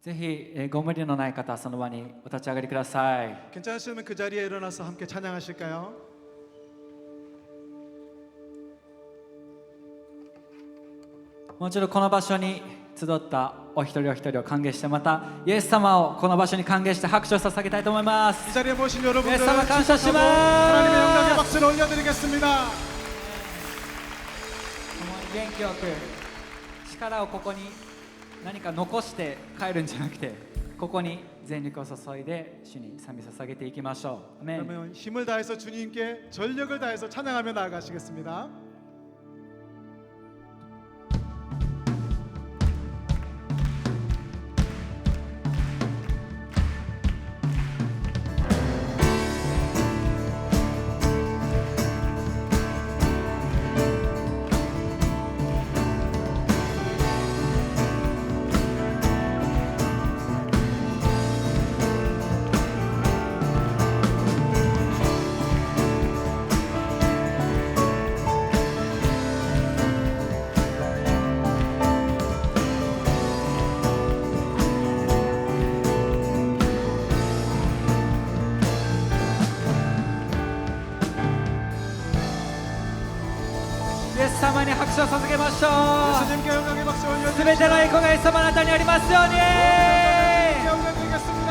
ぜひご無理のない方、その場にお立ち上がりください。 괜찮으시면 그 자리에 일어나서 함께 찬양하실까요? もう一度この場所に集ったお一人お一人を歓迎して、またイエス様をこの場所に歓迎して拍手を捧げたいと思います。 이 자리에 모신 여러분들 예수様感謝します。 하나님의 영광의 박수를 올려드리겠습니다. 元気よく力をここに何か残して帰るんじゃなくて、ここに全力を注いで主に賛美捧げていきましょう。アメン。 그러면 힘을 다해서 주님께 전력을 다해서 찬양하며 나아가시겠습니다.イエス様に拍手を捧げましょ 예수님께 영광의 박수 う。すべての栄光がイエス様あなたにありますように。 올려드리겠습니다.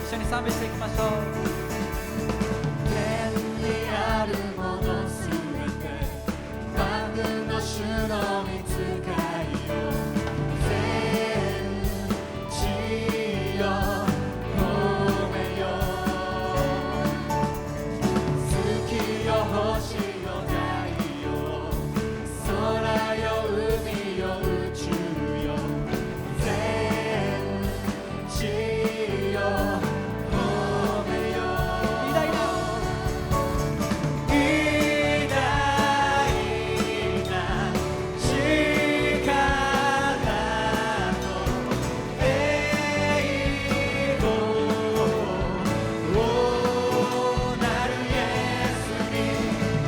一緒に賛美していきましょう。 天にあるものすべて万軍の主の御使いよ、全地よ褒めよ、月よ星よ太陽、空よ海よ宇宙よ、全地よ褒めよ、偉大な偉大な力と栄光をなるイエスに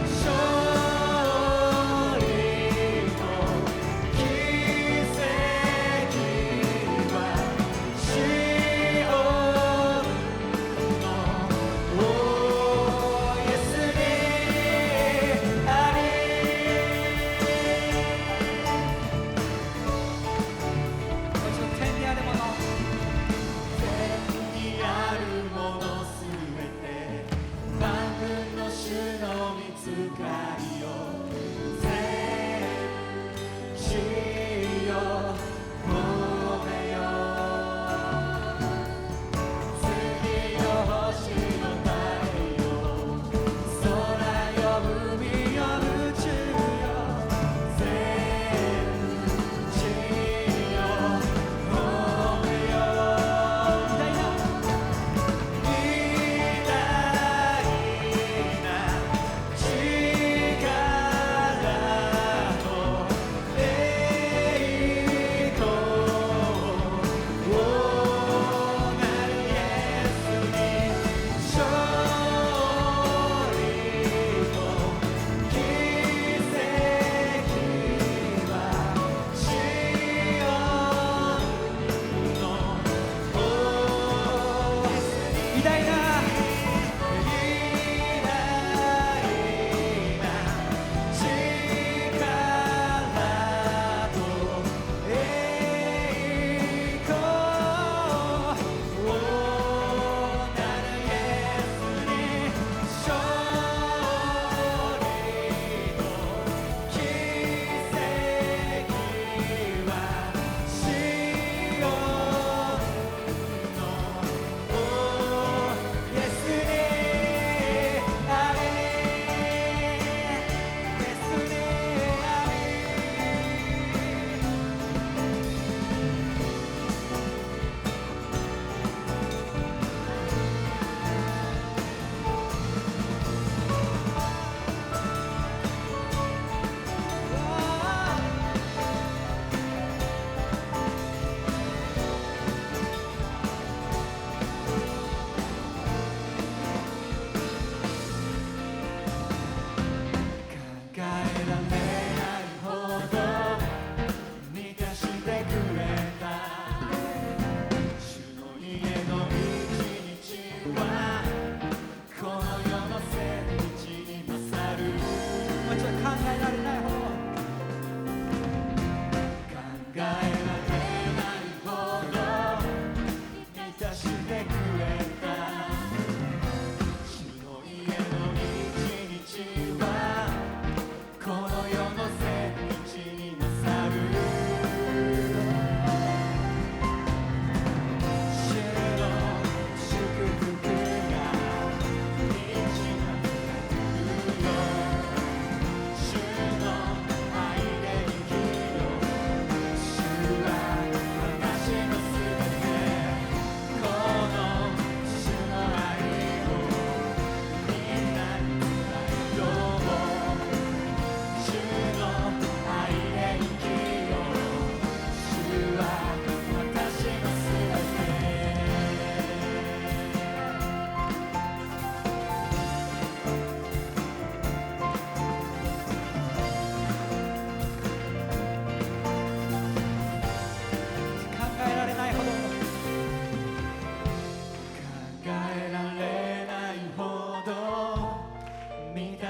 勝利と奇跡はシオンのイエスにあり。もう一度天にあるもの、天にあるものすべて万軍の主の御使いよ、全地よ褒めよ、月よ星よ太陽、空よ海よ宇宙よ、全地よ褒めよ、偉大な力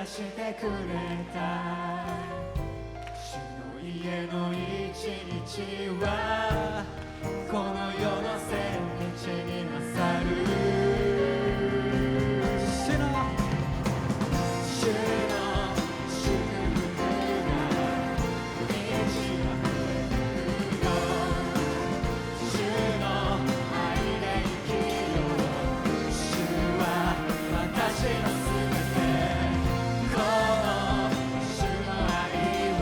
出してくれた主の家の一日はこの世の千日に勝る主の祝福が満ち溢れるよ主の愛で生きよう主は私のすべてこの主の愛を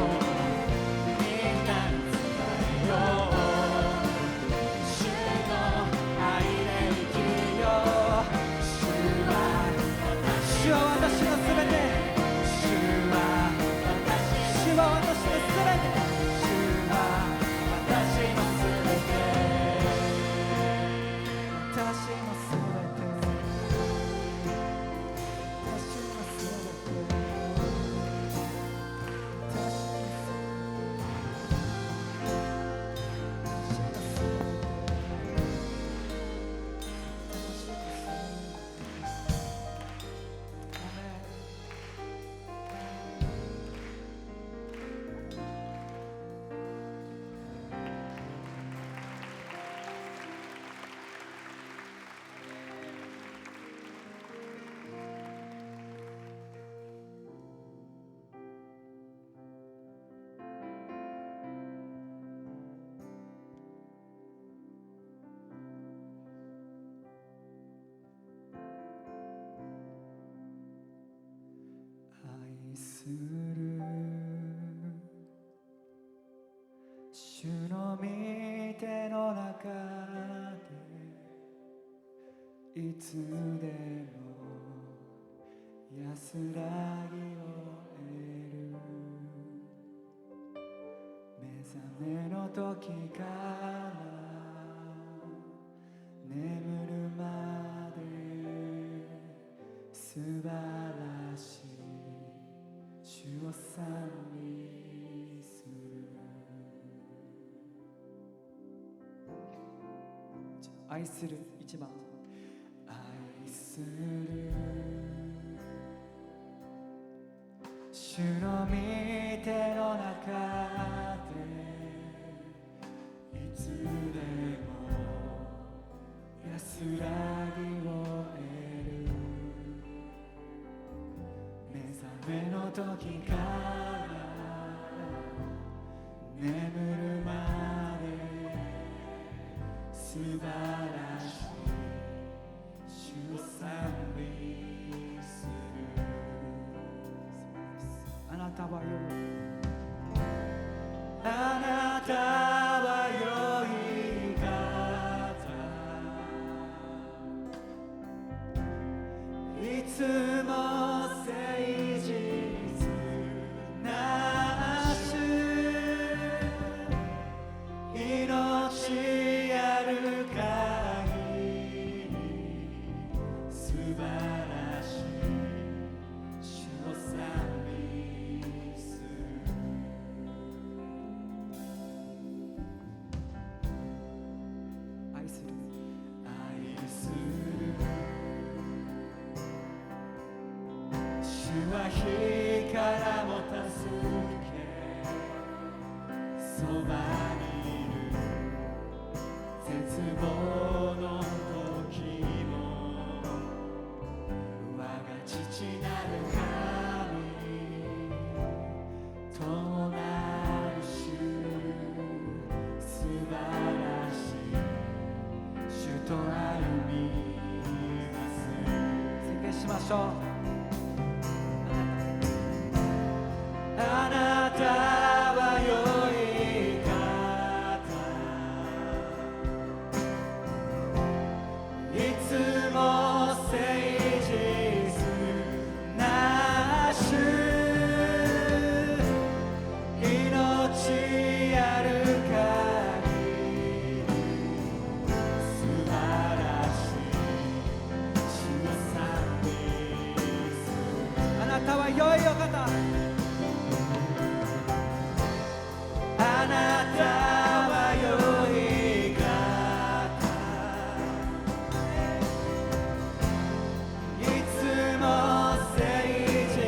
みんなに伝えよう主の愛で生きよう主は私のすべて主は私のすべて主は私のすべて私のすべて私のすべて愛する主の御手の中でいつでも安らぎを得る目覚めの時から眠るまで素晴らしい主を賛美する愛する一番愛する主の御手の中でいつでも安らぎを得る目覚めの時から眠るまで素晴らしい主を賛美するあなたはよあなたは良い方いつも誠実な主命ある限り素晴らしい主を賛美する愛する愛する主は火からも助けそばにいる絶望の時も我が父なる神となる主素晴らしい主と歩みます宣言しましょうあなたは良い方いつも誠実な主命ある限り素晴らしい主を賛美するあなたは良いお方あなたは良い方いつも誠実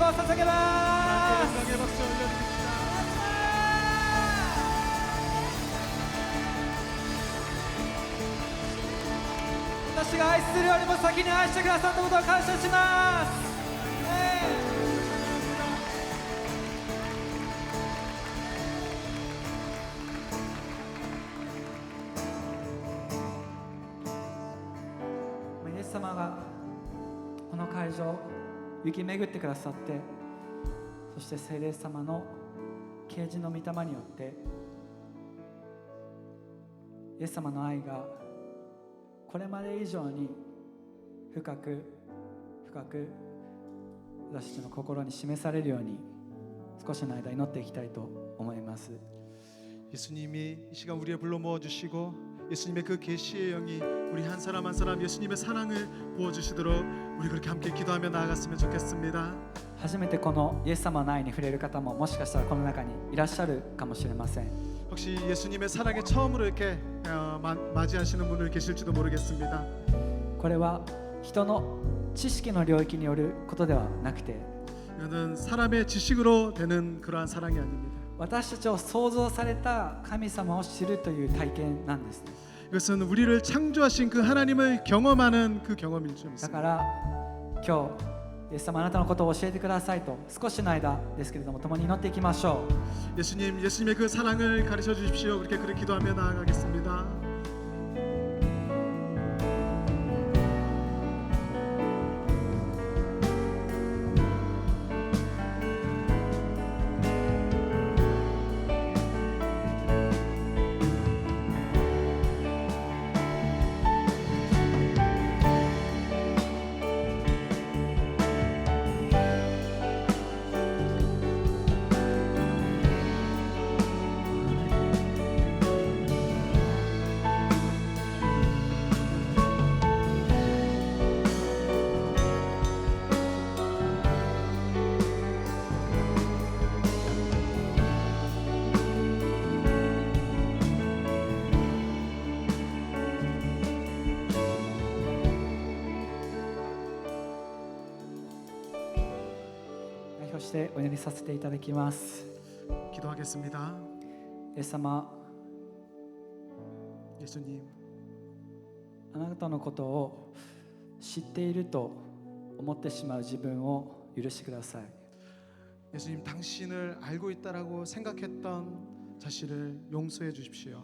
を捧げま 하나님께 す。 영광의 박수 올려드립니다. 私が愛するよりも先に愛してくださったことを感謝します。イエス様がこの会場を行き巡ってくださって、そして聖霊様の啓示の御霊によってイエス様の愛がこれまで以上に深く深く私たちの心に示されるように少しの間祈っていきたいと思います。 예수님이 이 시간 우리를 불러 모아 주시고 예수님의 그 계시의 영이 우리 한 사람 한 사람 예수님의 사랑을 부어 주시도록 우리 그렇게 함께 기도하며 나아갔으면 좋겠습니다. 初めてこのイエス様の愛に触れる方ももしかしたらこの中にいらっしゃるかもしれません。 혹시 예수님의 사랑에 처음으로 이렇게 맞이하시는 분들 계실지도 모르겠습니다. これは人の知識の領域によることではなくて、 이거는 사람의 지식으로 되는 그러한 사랑이 아닙니다. 私たちを創造された神様を知るという体験なんですね。 이것은 우리를 창조하신 그 하나님을 경험하는 그 경험일 줄 だ 믿습니다. から今日イエス様あなたのことを教えてくださいと少しの間ですけれども共に祈っていきましょう。 예수님의 그 사랑을 가르쳐 주십시오. 그렇게 기도하며 나아가겠습니다.そしてお祈りさせていただきます。 기도하겠습니다. イエス様、 예수님, あなたのことを知っていると思ってしまう自分を許してください。 예수님 당신을 알고 있다라고 생각했던 자신을 용서해 주십시오.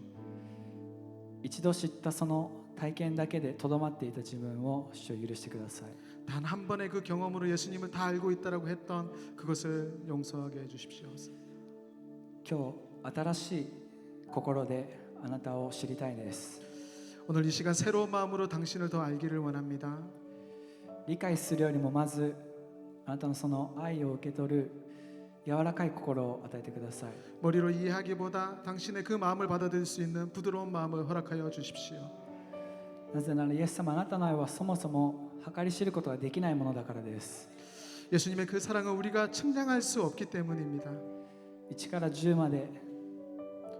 一度知ったその体験だけでとどまっていた自分を主を許してください。 단 한 번의 그 경험으로 예수님을 다 알고 있다라고 했던 그것을 용서하게 해 주십시오. 今日新しい心であなたを知りたいです。 오늘 이 시간 새로운 마음으로 당신을 더 알기를 원합니다. 理解するよりもまずあなたのその愛を受け取る柔らかい心を与えてください。 머리로 이해하기보다 당신의 그 마음을 받아들일 수 있는 부드러운 마음을 허락하여 주십시오. なぜならイエス様あなたの愛はそもそも計り知ることができないものだからです。 예수님의 그 사랑은 우리가 측량할 수 없기 때문입니다. 1から10まで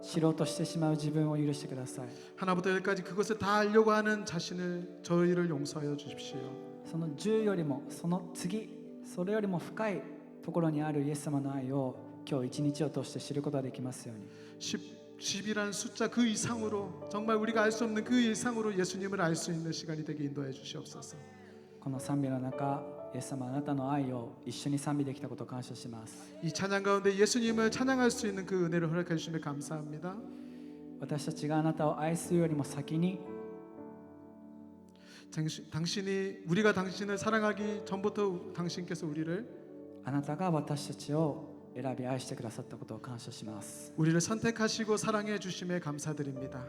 知ろうとしてしまう自分を許してください。 하나부터 열까지 그것을 다 알려고 하는 저희를 용서하여 주십시오. その10よりもその次それよりも深いところにあるイエス様の愛を今日一日を通して知ることができますように。 10이라는 숫자 그 이상으로 정말 우리가 알 수 없는 그 이상으로 예수님을 알 수 있는 시간이 되게 인도해 주시옵소서. この賛美の中イエス様あなたの愛を一緒に賛美できたことを感謝します。 이 찬양 가운데 예수님을 찬양할 수 있는 그 은혜를 허락해 주시며 감사합니다. 私たちがあなたを愛するよりも先に 당신이 우리가 당신을 사랑하기 전부터 당신께서 우리를 あなたが私たちを選び愛してくださったことを感謝します。 우리를 선택하시고 사랑해 주심에 감사드립니다.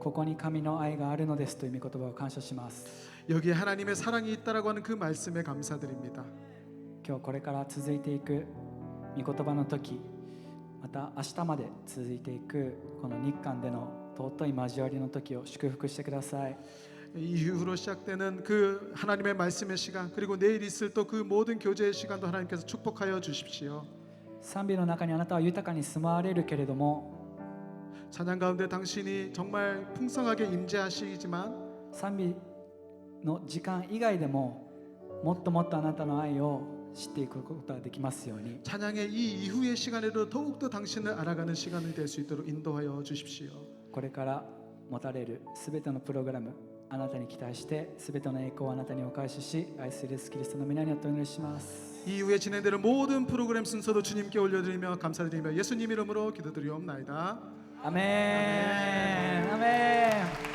ここに神の愛があるのですという御言葉を感謝します。 여기에 하나님의 사랑이 있다라고 하는 그 말씀에 감사드립니다. 今日これから続いていく御言葉の時、また明日まで続いていくこの日韓での尊い交わりの時を祝福してください。 이후로 시작되는 그 하나님의 말씀의 시간 그리고 내일 있을 또 그 모든 교제의 시간도 하나님께서 축복하여 주십시오. 賛美の中にあなたは豊かに住まわれるけれども 찬양 가운데 당신이 정말 풍성하게 임재하시지만 賛美の時間以外でももっともっとあなたの愛を知っていくことができますように 찬양의 이 이후의 시간에도 더욱더 당신을 알아가는 시간이 될 수 있도록 인도하여 주십시오. これから持たれるすべてのプログラムあなたに期待してすべての栄光をあなたにお返しし愛するイエスキリストの皆によってお願いします 이후에 진행되는 모든 프로그램 순서도 주님께 올려드리며 감사드리며 예수님 이름으로 기도드리옵나이다. アメンアメン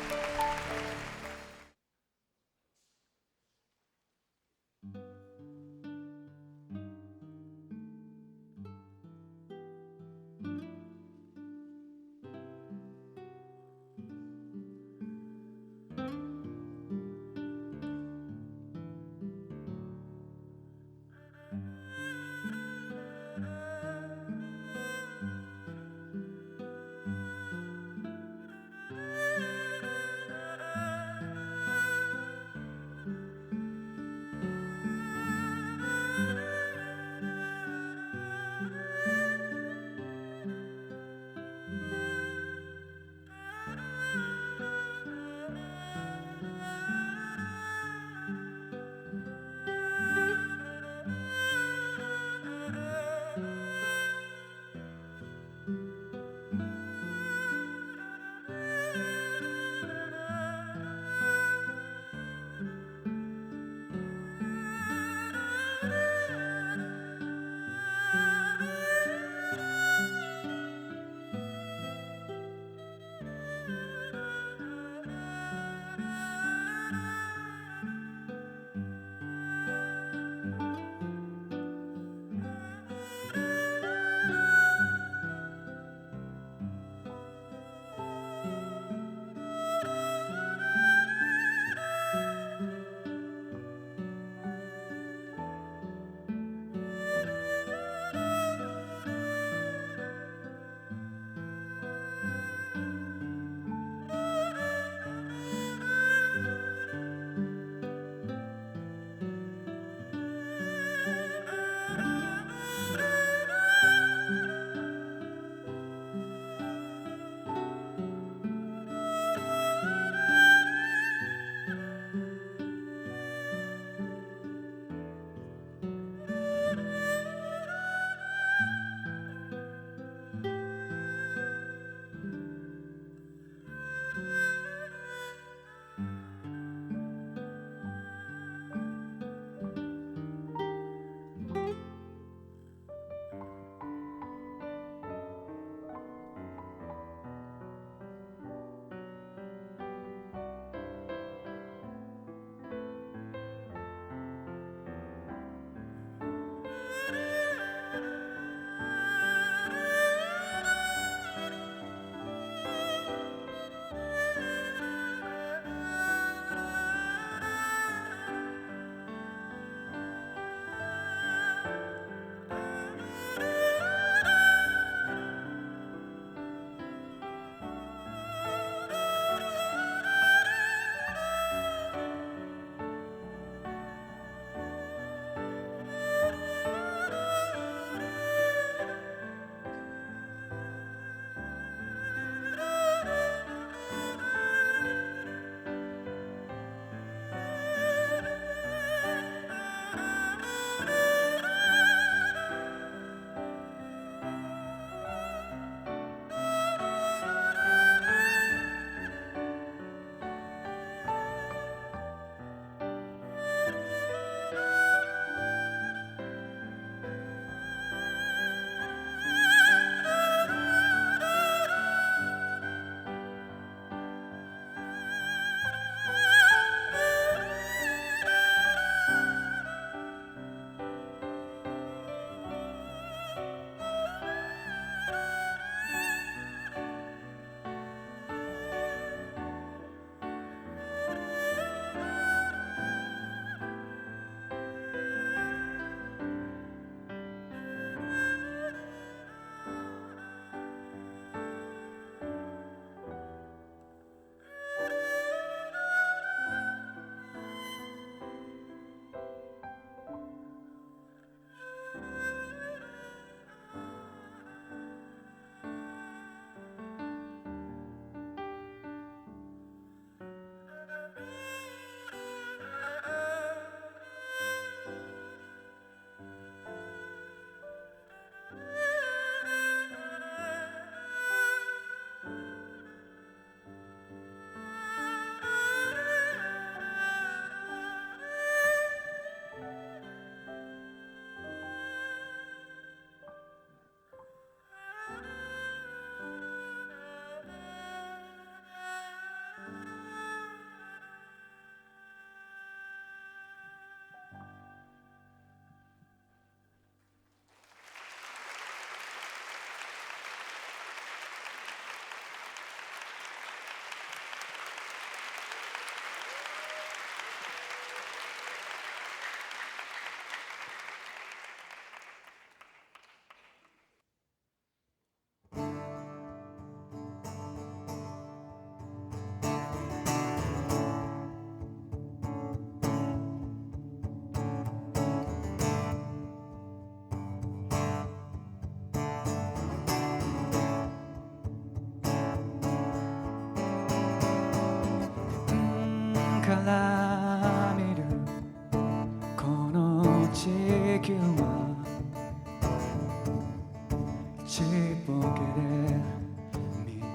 ちっぽけで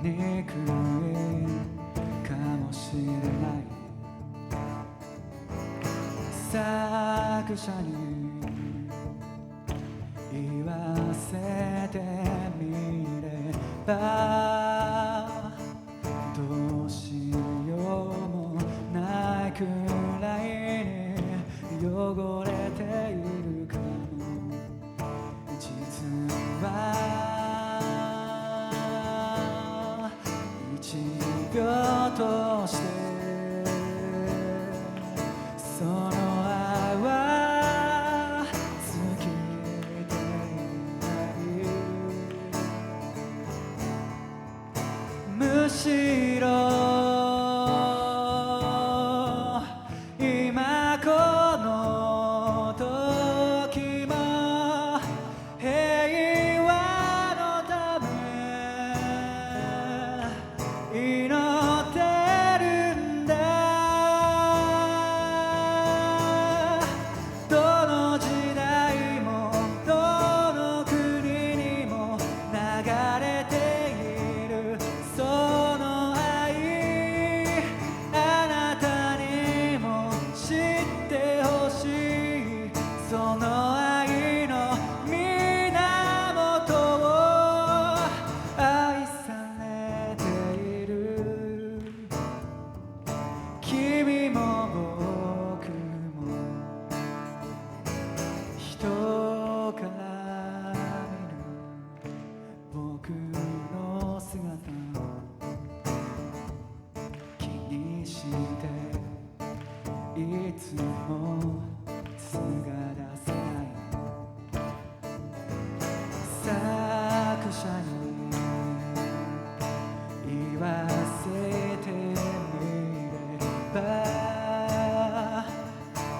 醜いかもしれない作者に言わせてみればどうしようもないくらいに汚れているかも実は1秒としてその愛は尽きていないむしろ今この時も平和のため祈ってるんだどの時代もどの国にも流れているその愛あなたにも知ってほしいその愛の源を愛されている君も僕も人から見る僕の姿気にしていつも素が出せない作者に言わせてみれば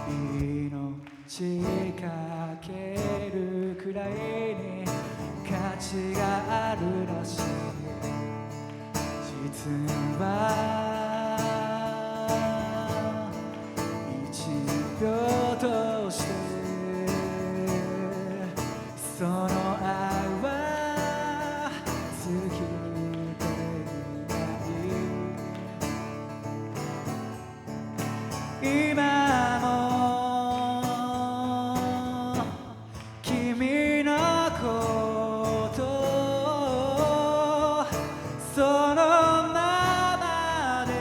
命かけるくらいに価値があるらしい実は1秒としてその愛は尽きていない今も君のことをそのままで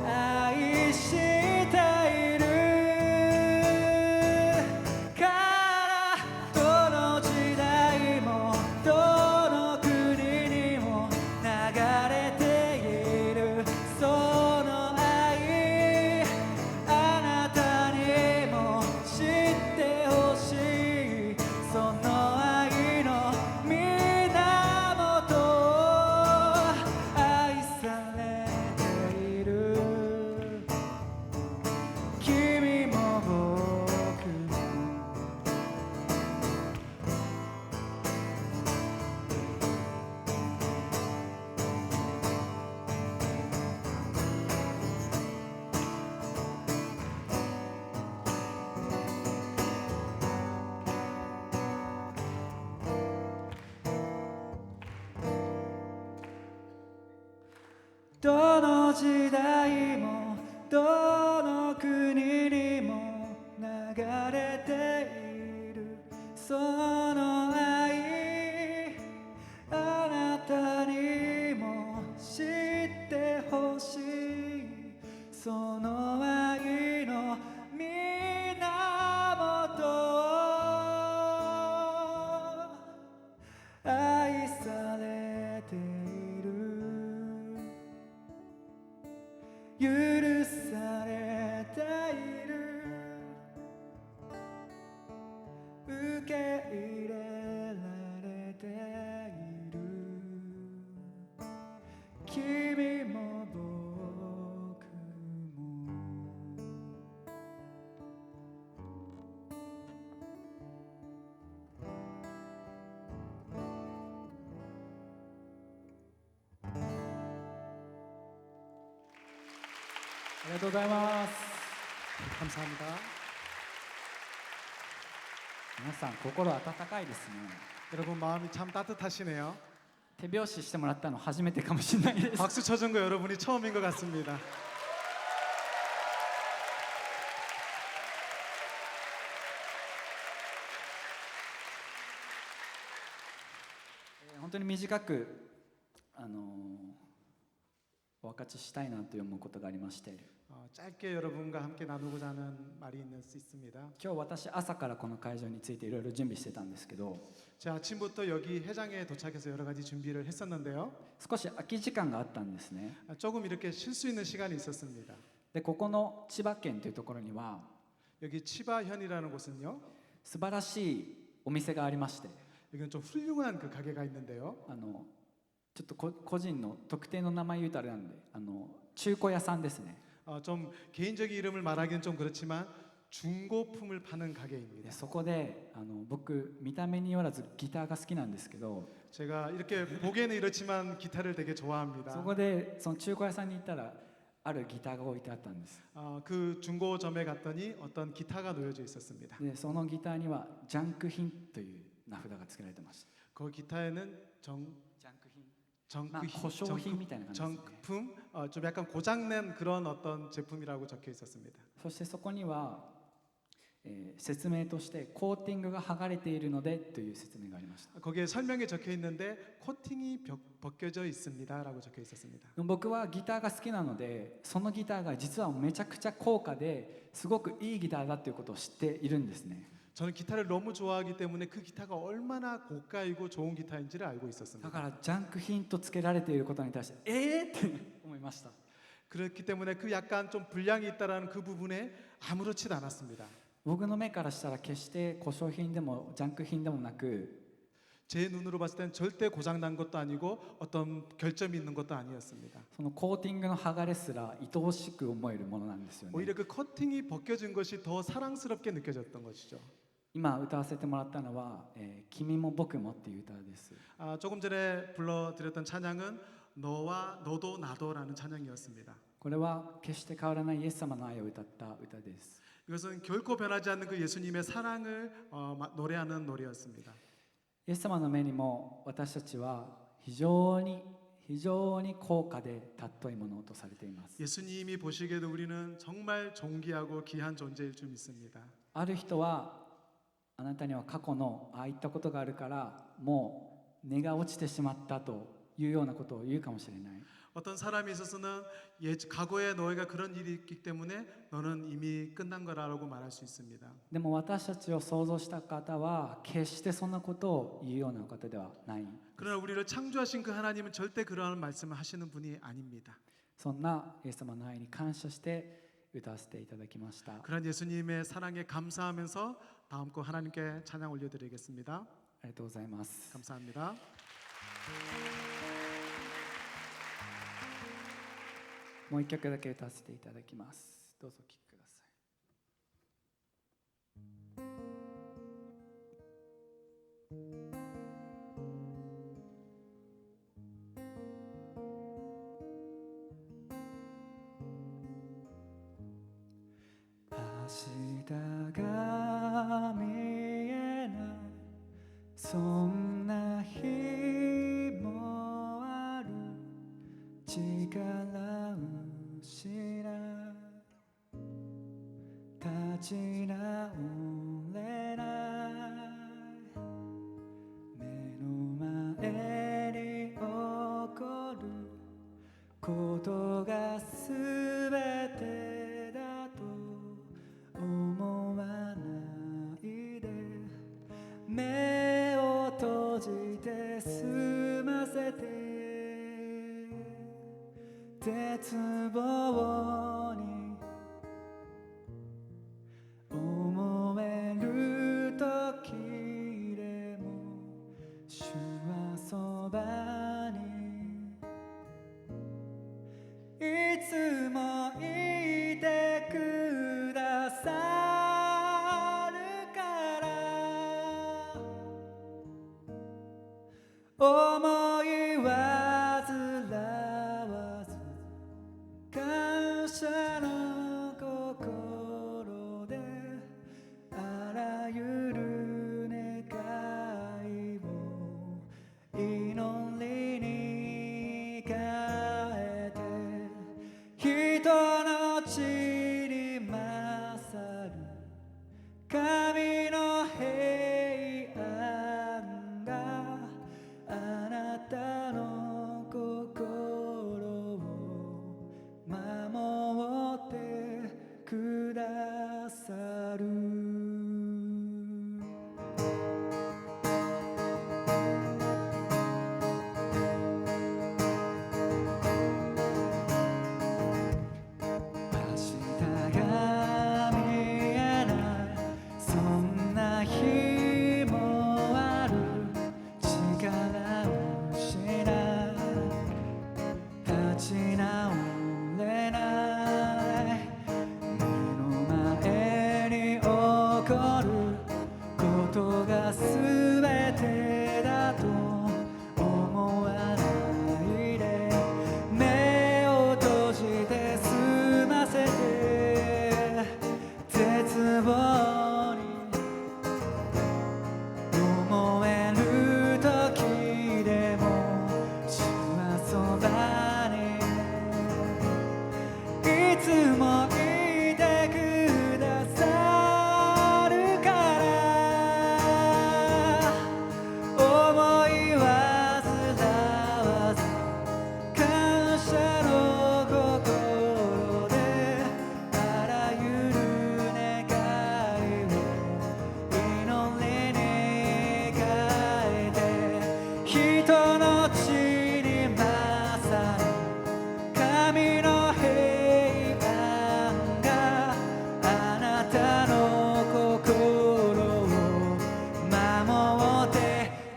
愛しているからどの時代もどの国にも流れているその愛あなたにも知ってほしいその愛の源を愛されている君も僕もどの時代もどの国にも流れているその愛あなたにも知ってほしいその愛の源を愛されている許されている受け入れられている君も僕もありがとうございます。 감사합니다. 皆さん心温かいですね。 여러분 마음이 참 따뜻하시네요. 手拍子してもらったの初めてかもしれないです。 박수 쳐준 거 여러분이 처음인 것 같습니다. 本当に短くお分かちしたいなと思うことがありまして、 짧게 여러분과 함께 나누고자 하는 말이 있습니다. 今日私朝からこの会場についていろいろ準備してたんですけど、 제가 아침부터 여기 회장에 도착해서 여러 가지 준비를 했었는데요. 少し空き時間があったんですね。 조금 이렇게 쉴 수 있는 시간이 있었습니다. でここの千葉県というところには 여기 치바현이라는 곳은요. 素晴らしいお店がありまして、 여기는 좀 훌륭한 그 가게가 있는데요. ちょっと個人の特定の名前言うとあれなんで、中古屋さんですね。 좀 개인적인 이름을 말하기는 좀 그렇지만 중고품을 파는 で 가게입니다. そこで僕見た目によらずギターが好きなんですけど、 제가 이렇게 보기에는 이렇지만 기타를 되게 좋아합니다. そこでその中古屋さんに行ったらあるギターが置いてあったんです。 그 중고점에 갔더니 어떤 기타가 놓여져 있었습니다. でそのギターにはジャンク品という名札が付けられてました。 그 기타에는 ジャンク品、 정품, 故障品みたいな感じですね。 정품, 좀 약간 고장낸 그런 어떤 제품이라고 적혀 있었습니다. そしてそこには、説明としてコーティングが剥がれているのでという説明がありました。 거기에 설명이 적혀 있는데 코팅이 벗겨져 있습니다라고 적혀 있었습니다. 僕はギターが好きなので、そのギターが実はめちゃくちゃ高価ですごくいいギターだということを知っているんですね。 저는 기타를 너무 좋아하기 때문에 그 기타가 얼마나 고가이고 좋은 기타인지를 알고 だ 있었습니다. からジャンク品と付けられていることに対してって思いました。 그렇기 때문에 그 약간 좀 불량이 있다라는 그 부분에 아무렇지도 않았습니다. 僕の目からしたら決して故障品でもジャンク品でもなく、 제 눈으로 봤을 땐 절대 고장난 것도 아니고 어떤 결점이 있는 것도 아니었습니다. そのコーティングの剥がれすら愛おしく思えるものなんですよね。 오히려 그 커팅이 벗겨진 것이 더 사랑스럽게 느껴졌던 것이죠. 今歌わせてもらったのは「君も僕も」っていう歌です。 조금 전에 불러드렸던 찬양은 너와 너도 나도라는 찬양이었습니다. これは決して変わらないイエス様の愛を歌った歌です。 이것은 결코 변하지 않는 그 예수님의 사랑을 노래하는 노래였습니다. イエス様の目にも私たちは非常に高価で尊いものとされています。 예수님이 보시기에도 우리는 정말 존귀하고 귀한 존재일 줄 믿습니다. ある人はあなたには過去のああいったことがあるからもう根が落ちてしまったというようなことを言うかもしれない。 어떤 사람이 있어서는 과거에 너희가 그런 일이 있기 때문에 너는 이미 끝난 거라고 말할 수 있습니다. でも私たちを創造した方は決してそんなことを言うような方ではない。 그러나 우리를 창조하신 그 하나님은 절대 그러한 말씀을 하시는 분이 아닙니다. そんなイエス様の愛に感謝して歌わせていただきました。 그런 예수님의 사랑에 감사하면서 다음 곡 하나님께 찬양 올려드리겠습니다. ありがとうございます。 감사합니다. もう一曲だけ歌わせていただきます。どうぞお聴きください。明日が見えないそんな日もある、力失い立ち直れない目の前に起こることが全てだと思わないで、目を閉じて済ませて絶望に思える時でも主はそばにいつもいてくださるから思い煩わず感謝の心であらゆる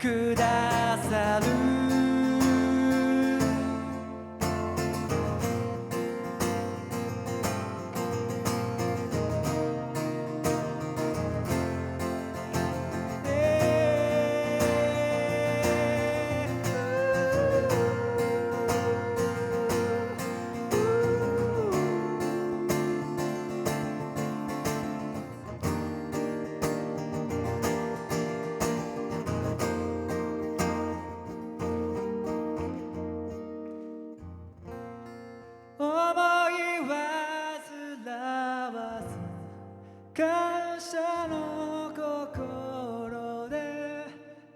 くださる思い煩わず感謝の心で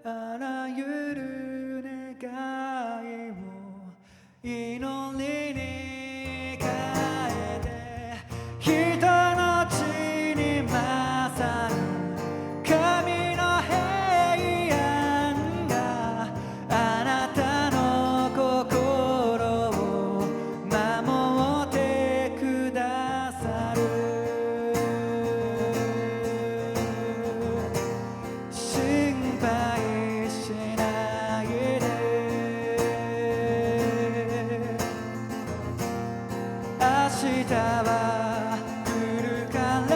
あらゆる願いを祈りに変えて人の血に勝る神の平安があなたの心を守ってくださる心配しないで明日は来るから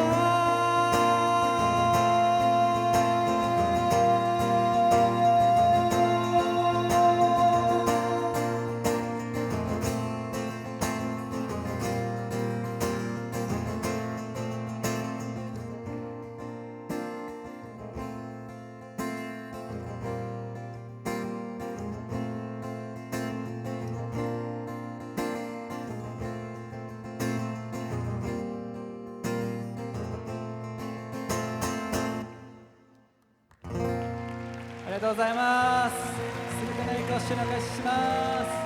ありがとうございます。すべての栄光を主にお返しします。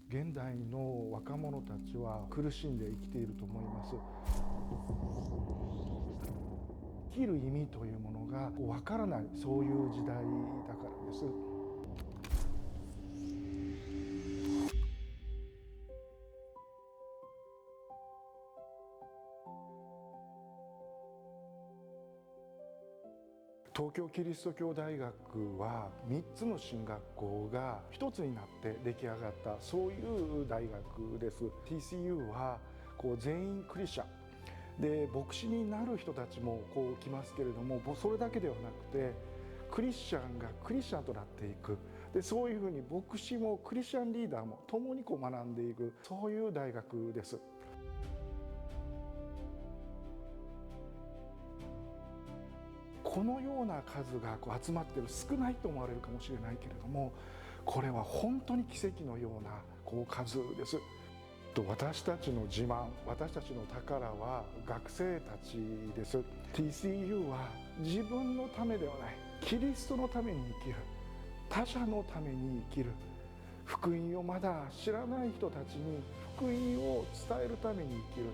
現代の若者たちは苦しんで生きていると思います。生きる意味というものがわからない、そういう時代だからです。東京キリスト教大学は3つの進学校が一つになって出来上がったそういう大学です。 TCU は全員クリスチャンで、牧師になる人たちも来ますけれども、それだけではなくてクリスチャンがクリスチャンとなっていく、でそういうふうに牧師もクリスチャンリーダーも共に学んでいく、そういう大学です。このような数が集まっている、少ないと思われるかもしれないけれども、これは本当に奇跡のような数です。私たちの自慢、私たちの宝は学生たちです。 TCU は自分のためではない、キリストのために生きる、他者のために生きる、福音をまだ知らない人たちに福音を伝えるために生きる。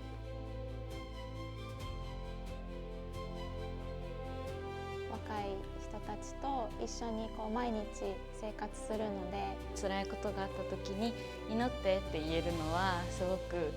若い人たちと一緒に毎日生活するので、辛いことがあった時に祈ってって言えるのはすごく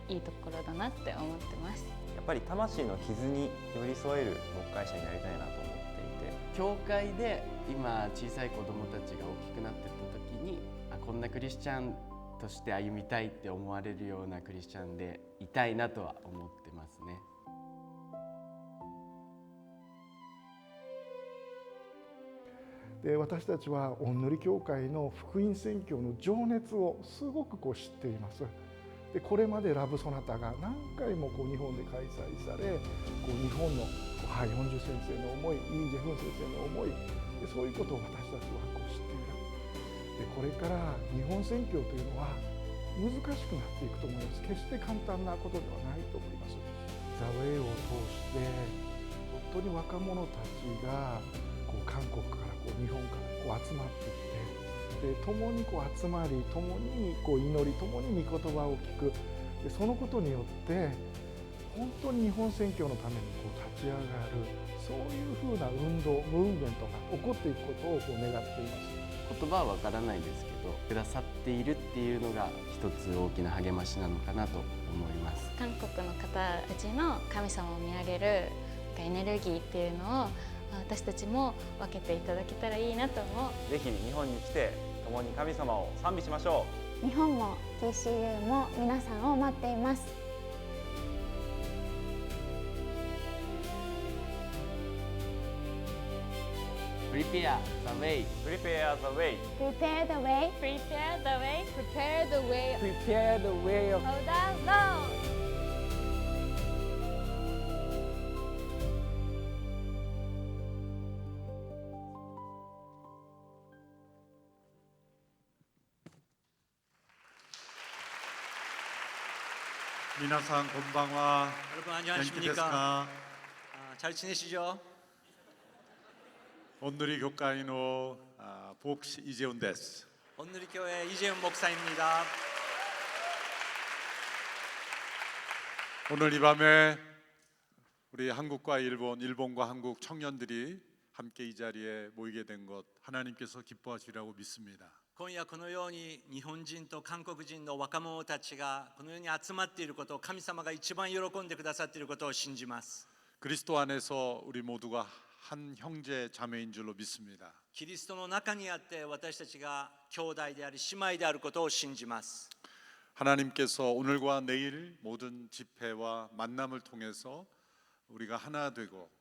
いいところだなって思ってます。やっぱり魂の傷に寄り添える牧会者になりたいなと思っていて、教会で今小さい子どもたちが大きくなっていった時に、こんなクリスチャンとして歩みたいって思われるようなクリスチャンでいたいなとは思ってますね。で私たちは御塗教会の福音宣教の情熱をすごく知っています。でこれまでラブソナタが何回も日本で開催され、日本のハ・ヨンジュ先生の思い、イ・ジェフン先生の思いで、そういうことを私たちは知っている。でこれから日本宣教というのは難しくなっていくと思います。決して簡単なことではないと思います。ザ・ウェイを通して本当に若者たちが韓国から日本から集まってきて、で共に集まり、共に祈り、共に御言葉を聞く。でそのことによって本当に日本宣教のために立ち上がる、そういうふうな運動ムーブメントが起こっていくことを願っています。言葉はわからないですけど、くださっているっていうのが一つ大きな励ましなのかなと思います。韓国の方たちの神様を見上げるエネルギーっていうのを私たちも分けていただけたらいいなと思う。ぜひ日本に来て共に神様を賛美しましょう。日本も TCU も皆さんを待っています。Prepare the way. Prepare the way. Prepare the way. Prepare the way. Prepare the way Prepare the way of of the Lord. 皆さんこんばんは。 여러분 元気です 안녕하십니까? か? 잘 지내시죠? 온누리 교회의 복시 이재훈です. 온누리 교회 이재훈 목사입니다. 오늘 이 밤에 우리 한국과 일본과 한국 청년들이 함께 이 자리에 모이게 된 것 하나님께서 기뻐하시리라고 믿습니다. 今夜このように日本人と韓国人の若者たちがこのように集まっていることを神様が一番喜んでくださっていることを信じます。 그리스도 안에서 우리 모두가 한 형제 자매인 줄로 믿습니다. キリストの中にあって私たちが兄弟であり姉妹であることを信じます。 하나님께서 오늘과 내일 모든 집회와 만남을 통해서 우리가 하나 되고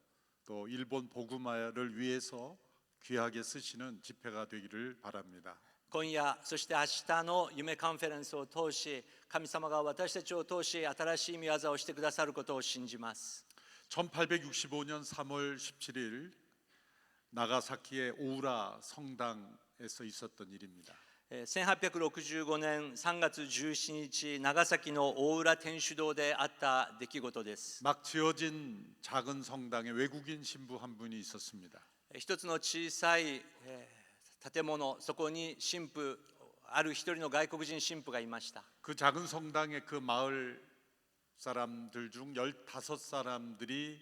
또 일본 복음화를 위해서 귀하게 쓰시는 집회가 되기를 바랍니다. 今夜そして明日の夢カンフェレンスを通し神様が私たちを通し新しい御業をしてくださることを信じます。 1865년 3월 17일 나가사키의 오우라 성당에서 있었던 일입니다. 1865年3月17日長崎の大浦天主堂であった出来事です。 막 지어진 작은 성당에 외국인 신부 한 분이 있었습니다. 一つの小さい建物、そこに神父、ある一人の外国人神父がいました。 그 작은 성당의 그 마을 사람들 중 15사람들이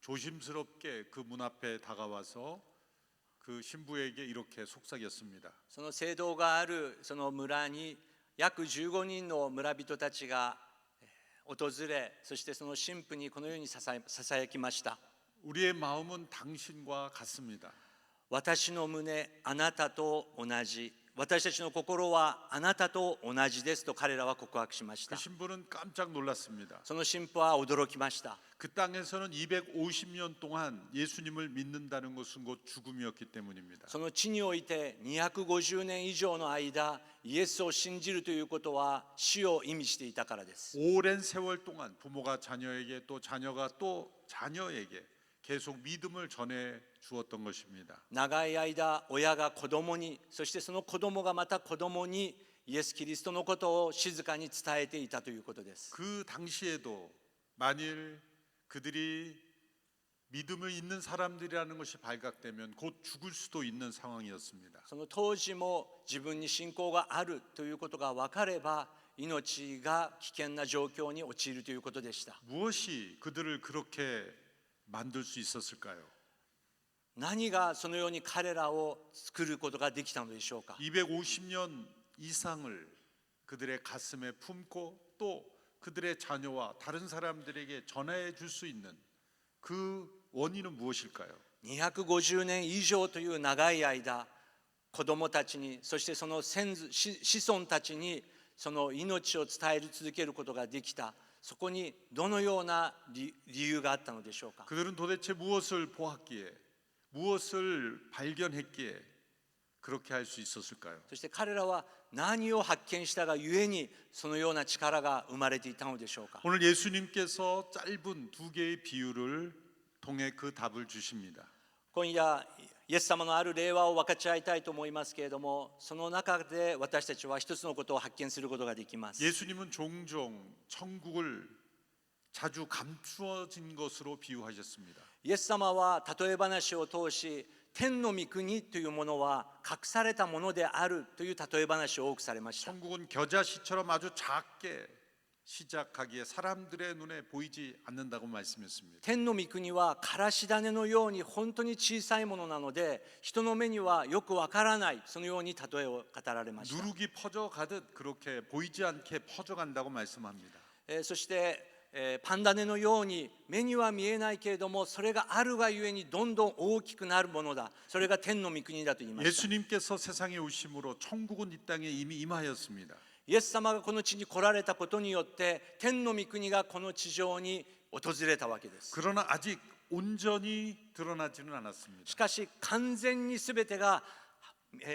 조심스럽게 그 문 앞에 다가와서 그 신부에게 이렇게 속삭였습니다. その聖堂があるその村に約15人の村人たちが訪れ、そしてその神父にこのようにささやきました。 우리의 마음은 당신과 같습니다. 私の胸、あなたと同じ。私たちの心はあなたと同じですと彼らは告白しまし 그 た。 신부는 깜짝 놀랐습니다. その神父は驚きました。 그 땅에서는 250년 동안 예수님을 믿는다는 것은 곧 죽음이었기 때문입니다. その地において250年以上の間イエスを信じるということは死を意味していたからです。 오랜 세월 동안 부모가 자녀에게 또 자녀가 또 자녀에게 계속 믿음을 전해 주었던 것입니다. 長い間親が子供に、そしてその子供がまた子供にイエス・キリストのことを静かに伝えていたということです。 그 당시에도 만일 그들이 믿음을 있는 사람들이라는 것이 발각되면 곧 죽을 수도 있는 상황이었습니다. その当時も自分に信仰があるということが分かれば命が危険な状況に陥るということでした。 무엇이 그들을 그렇게 만들 수 있었을까요? 何がそのように彼らを作ることができたのでしょうか。 250년 이상을 그들의 가슴에 품고 또 그들의 자녀와 다른 사람들에게 전해 줄 수 있는 그 원인은 무엇일까요? 250年以上という長い間子供たちに、そしてその子孫たちにその命を伝え続けることができた。そこにどのような理由があったのでしょうか。 그들은 도대체 무엇을 보았기에 무엇을 발견했기에 그렇게 할 수 있었을까요? そして彼らは何を発見したがゆえにそのような力が生まれていたのでしょうか。 오늘 예수님께서 짧은 두 개의 비유를 통해 그 답을 주십니다. 今夜イエス様のある例話を分かち合いたいと思いますけれども、その中で私たちは一つのことを発見することができます。 예수님은 종종 천국을 자주 감추어진 것으로 비유하셨습니다. イエス様は例え話を通し、天の御国というものは隠されたものであるという例え話を多くされました。 천국은 겨자씨처럼 아주 작게 시작하기에 사람들의 눈에 보이지 않는다고 말씀했습니다. 天の御国はからし種のように本当に小さいものなので人の目にはよくわからない、そのように例えを語られました。 누룩이 퍼져가듯 그렇게 보이지 않게 퍼져간다고 말씀합니다. そしてパンダネのように目には見えないけれどもそれがあるがゆえにどんどん大きくなるものだ、それが天の御国だと言いました。 예수님께서 세상에 오심으로 천국은 이 땅에 이미 임하였습니다. イエス様がこの地に来られたことによって天の御国がこの地上に訪れたわけです。 그러나 아직 온전히 드러나지는 않았습니다. しかし完全に全てが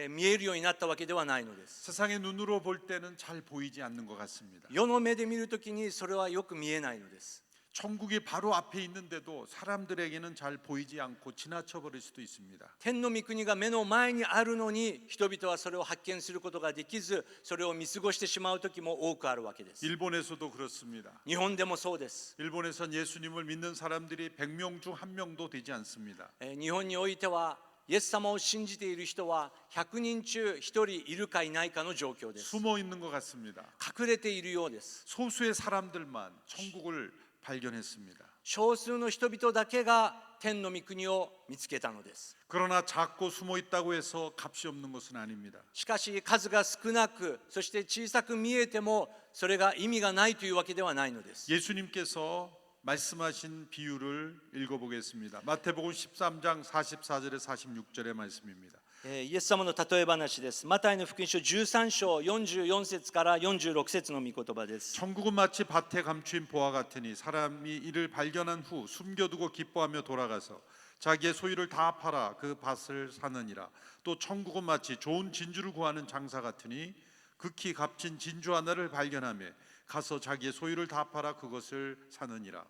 見えるようになったわけではないのです。 세상의 눈으로 볼 때는 잘 보이지 않는 것 같습니다. 世の目で見るときにそれはよく見えないのです。 천국이 바로 앞에 있는데도 사람들에게는 잘 보이지 않고 지나쳐 버릴 수도 있습니다. 天の御国が目の前にあるのに人々はそれを発見することができず、それを見過ごしてしまう時も多くあるわけです。 일본에서도 그렇습니다. 日本でもそうです。 일본에선 예수님을 믿는 사람들이 100명 중 1명도 되지 않습니다. 日本においてはイエス様を信じている人は100人中1人いるかいないかの状況です。 숨어 있는 것 같습니다. 隠れているようです。 소수의 사람들만 천국을 발견했습니다. 少数の人々だけが天の御国を見つけたのです。 그러나 작고 숨어 있다고 해서 값이 없는 것은 아닙니다. しかし数が少なく、そして小さく見えてもそれが意味がないというわけではないのです。 예수님께서 말씀하신 비유를 읽어보겠습니다. 마태복음 13장 44절에 46절의 말씀입니다. イエス様の例え話です。マタイの福音書13章44節から46節の御言葉です。 천국은 마치 밭에 감추인 보화 같으니 사람이 이를 발견한 후 숨겨두고 기뻐하며 돌아가서 자기의 소유를 다 팔아 그 밭을 사느니라. 또 천국은 마치 좋은 진주를 구하는 장사 같으니 극히 값진 진주 하나를 발견하며 가서 자기의 소유를 다 팔아 그것을 사느니라.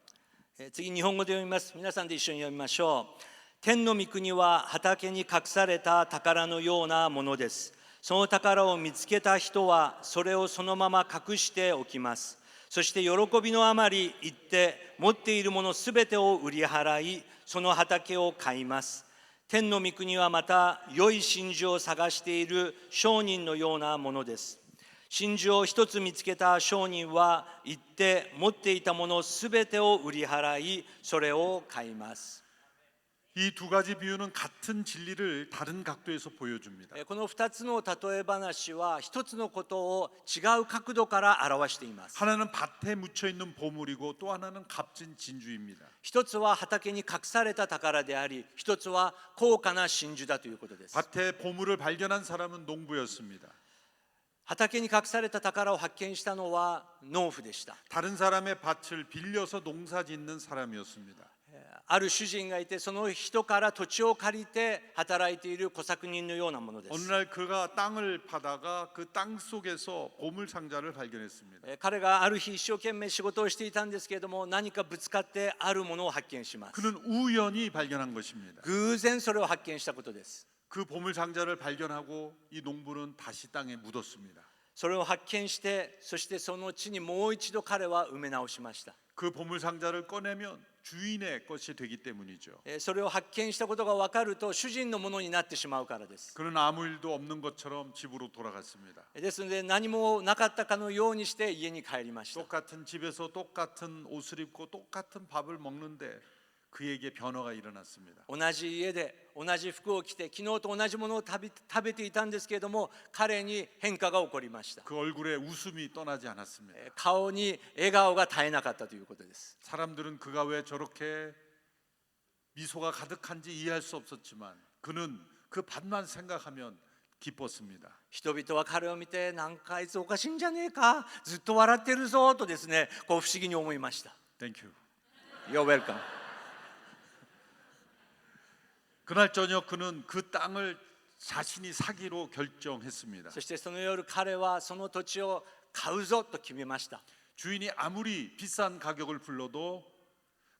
次日本語で読みます。皆さんで一緒に読みましょう。天の御国は畑に隠された宝のようなものです。その宝を見つけた人はそれをそのまま隠しておきます。そして喜びのあまり行って持っているものすべてを売り払い、その畑を買います。天の御国はまた良い真珠を探している商人のようなものです。真珠を一つ見つけた商人は行って持っていたものすべてを売り払い、それを買います。 이 두 가지 비유는 같은 진리를 다른 각도에서 보여줍니다. この2つの例え話は一つのことを違う角度から表しています。 하나는 밭에 묻혀 있는 보물이고 또 하나는 값진 진주입니다. 一つは畑に隠された宝であり、一つは高価な真珠だということです。 밭에 보물을 발견한 사람은 농부였습니다. 畑に隠された宝を発見したのは農夫でした。 다른 사람의 밭을 빌려서 농사짓는 사람이었습니다. ある主人がいて、その人から土地を借りて働いている小作人のようなものです。 어느 날 그가 땅을 파다가 그 땅 속에서 보물 상자를 발견했습니다. 彼がある日一生懸命仕事をしていたんですけれども、何かぶつかってあるものを発見します。 그는 우연히 발견한 것입니다. 偶然それを発見したことです。 그 보물 상자를 발견하고 이 농부는 다시 땅에 묻었습니다. それを発見して、そしてその地にもう一度彼は埋め直しました。 그 보물 상자를 꺼내면 주인의 것이 되기 때문이죠. それを発見したことが分かると主人のものになってしまうからです。 그는 아무 일도 없는 것처럼 집으로 돌아갔습니다. ですので何もなかったかのようにして家に帰りました。 똑같은 집에서 똑같은 옷을 입고 똑같은 밥을 먹는데 그에게 변화가 일어났습니다. 同じ家で同じ服を着て昨日と同じものを食べていたんですけれども、彼に変化が起こりました。 그 얼굴에 웃음이 떠나지 않았습니다. 顔に笑顔が絶えなかったということです。 사람들은 그가 왜 저렇게 미소가 가득한지 이해할 수 없었지만 그는 그 밭만 생각하면 기뻤습니다. 人々は彼を見て、なんかあいつおかしいんじゃねえか、ずっと笑ってるぞとですね、こう不思議に思いました。 Thank you. You're welcome. 그날 저녁 그는 그 땅을 자신이 사기로 결정했습니다. そしてその夜彼はその土地を買うぞと決めました。 주인이 아무리 비싼 가격을 불러도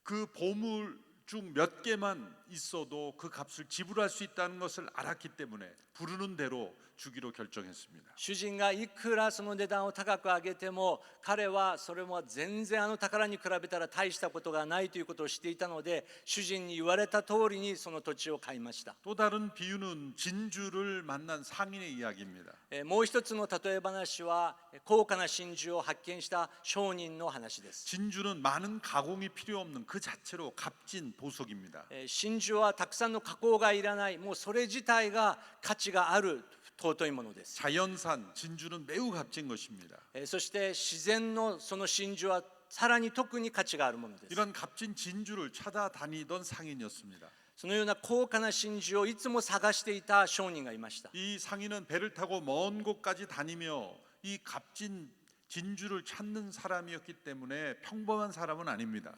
그 보물 중 몇 개만 있어도 그 값을 지불할 수 있다는 것을 알았기 때문에 부르는 대로 주기로 결정했습니다. 主人がいくらその値段を高く上げても、彼はそれも全然あの宝に比べたら大したことがないということを知っていたので、主人に言われた通りにその土地を買いました。 또 다른 비유는 진주를 만난 상인의 이야기입니다. もう一つの例え話は高価な真珠を発見した商人の話です。 진주는 많은 가공이 필요 없는 그 자체로 값진 보석입니다. 真珠はたくさんの加工がいらない、もうそれ自体が価値がある尊いものです。 자연산 진주는 매우 값진 것입니다. そして自然のその真珠はさらに特に価値があるものです。 이런 값진 진주를 찾아다니던 상인이었습니다. そのような高価な真珠をいつも探していた商人がいました。 이 상인은 배를 타고 먼 곳까지 다니며 이 값진 진주를 찾는 사람이었기 때문에 평범한 사람은 아닙니다.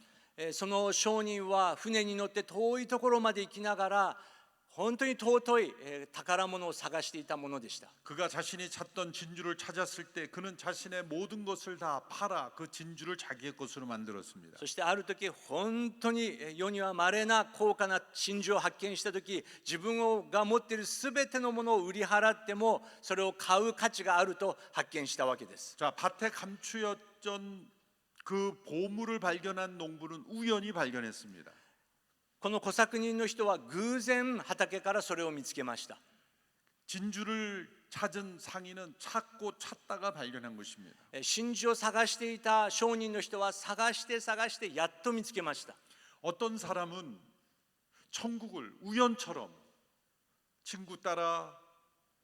その商人は船に乗って遠いところまで行きながら本当に尊い宝物を探していたものでした。 그가 자신이 찾던 진주를 찾았을 때 그는 자신의 모든 것을 다 팔아 그 진주를 자기의 것으로 만들었습니다. そしてある時本当に世には稀な高価な真珠を発見した時、自分が持っているすべてのものを売り払ってもそれを買う価値があると発見したわけです。 자, 밭에 감추었던 그 보물을 발견한 농부는 우연히 발견했습니다. この小作人の人は偶然畑からそれを見つけました。 진주를 찾은 상인은 찾고 찾다가 발견한 것입니다. 真珠を探していた商人の人は探してやっと見つけました。 어떤 사람은 천국을 우연처럼 친구 따라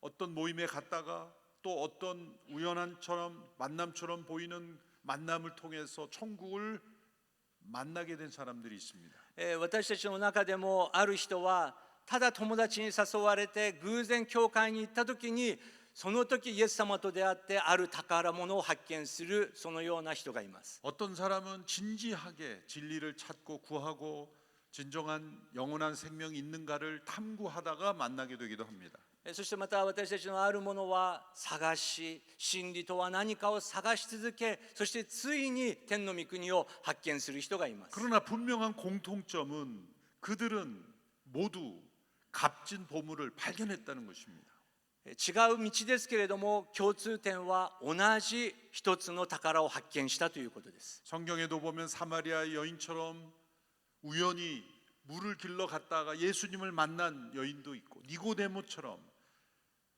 어떤 모임에 갔다가 또 어떤 우연한처럼 만남처럼 보이는 만남을 통해서 천국을 만나게 된 사람들이 있습니다. 私たちの中でもある人はただ友達に誘われて偶然教会に行った時に、その時イエス様と出会ってある宝物を発見する、そのような人がいます。 어떤 사람은 진지하게 진리를 찾고 구하고 진정한 영원한 생명이 있는가를 탐구하다가 만나게 되기도 합니다. そしてまた私たちのあるものは探し、真理とは何かを探し続け、そしてついに天の御国を発見する人がいます。 그러나 분명한 공통점은 그들은 모두 값진 보물을 발견했다는 것입니다. 違う道ですけれども共通点は同じ一つの宝を発見したということです。 성경에도 보면 사마리아 여인처럼 우연히 물을 길러 갔다가 예수님을 만난 여인도 있고, 니고데모처럼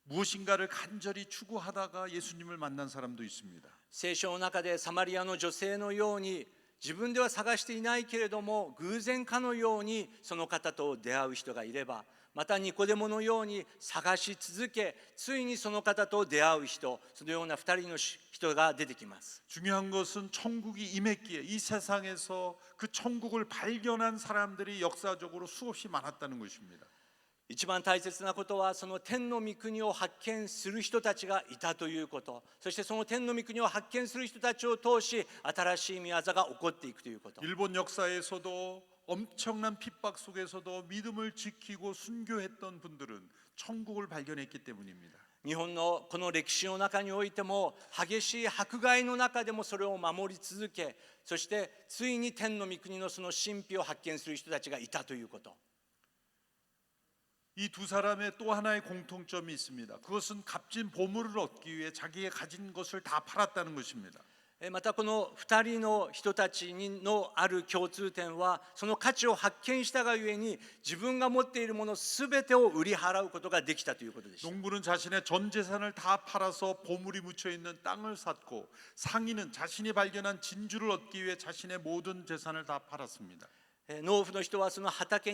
무엇인가를 간절히 추구하다가 예수님을 만난 사람도 있습니다. 聖書の中でサマリアの女性のように自分では探していないけれども偶然かのようにその方と出会う人がいれば、またニコデモのように探し続けついにその方と出会う人、そのような2人の人が出てきます。 중요한 것은 천국이 임했기에 이 세상에서 그 천국을 발견한 사람들이 역사적으로 수없이 많았다는 것입니다. 一番大切なことはその天の御国を発見する人たちがいたということ、そしてその天の御国を発見する人たちを通し新しい御業が起こっていくということ。 일본 역사에서도 엄청난 핍박 속에서도 믿음을 지키고 순교했던 분들은 천국을 발견했기 때문입니다. 日本のこの歴史の中においても激しい迫害の中でもそれを守り続け、そしてついに天の御国のその神秘を発見する人たちがいたということ。 이 두 사람의 또 하나의 공통점이 있습니다. 그것은 값진 보물을 얻기 위해 자기가 가진 것을 다 팔았다는 것입니다. またこの2人の人たちのある共通点はその価値を発見したがゆえに自分が持っているもの全てを売り払うことができたということでした。 농부는 자신의 전 재산을 다 팔아서 보물이 묻혀 있는 땅을 샀고, 상인은 자신이 발견한 진주를 얻기 위해 자신의 모든 재산을 다 팔았습니다. 農夫の人はその畑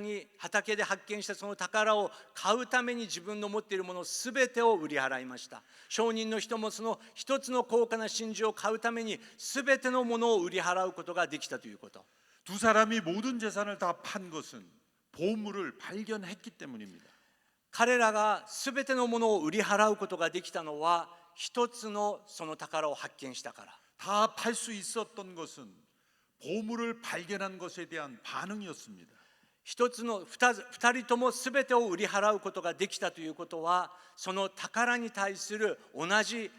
で発見したその宝を買うために自分の持っているもの全てを売り払いました。商人の人もその一つの高価な真珠を買うために全てのものを売り払うことができたということ。 두 사람이 모든 재산을 다 판 것은 보물을 발견했기 때문입니다. 彼らが全てのものを売り払うことができたのは一つのその宝を発見したから。 다 팔 수 있었던 것은 보물을 발견한 것에 대한 반응이었습니다. 二人とも全てを売り払うことができたということはその宝に対する同じ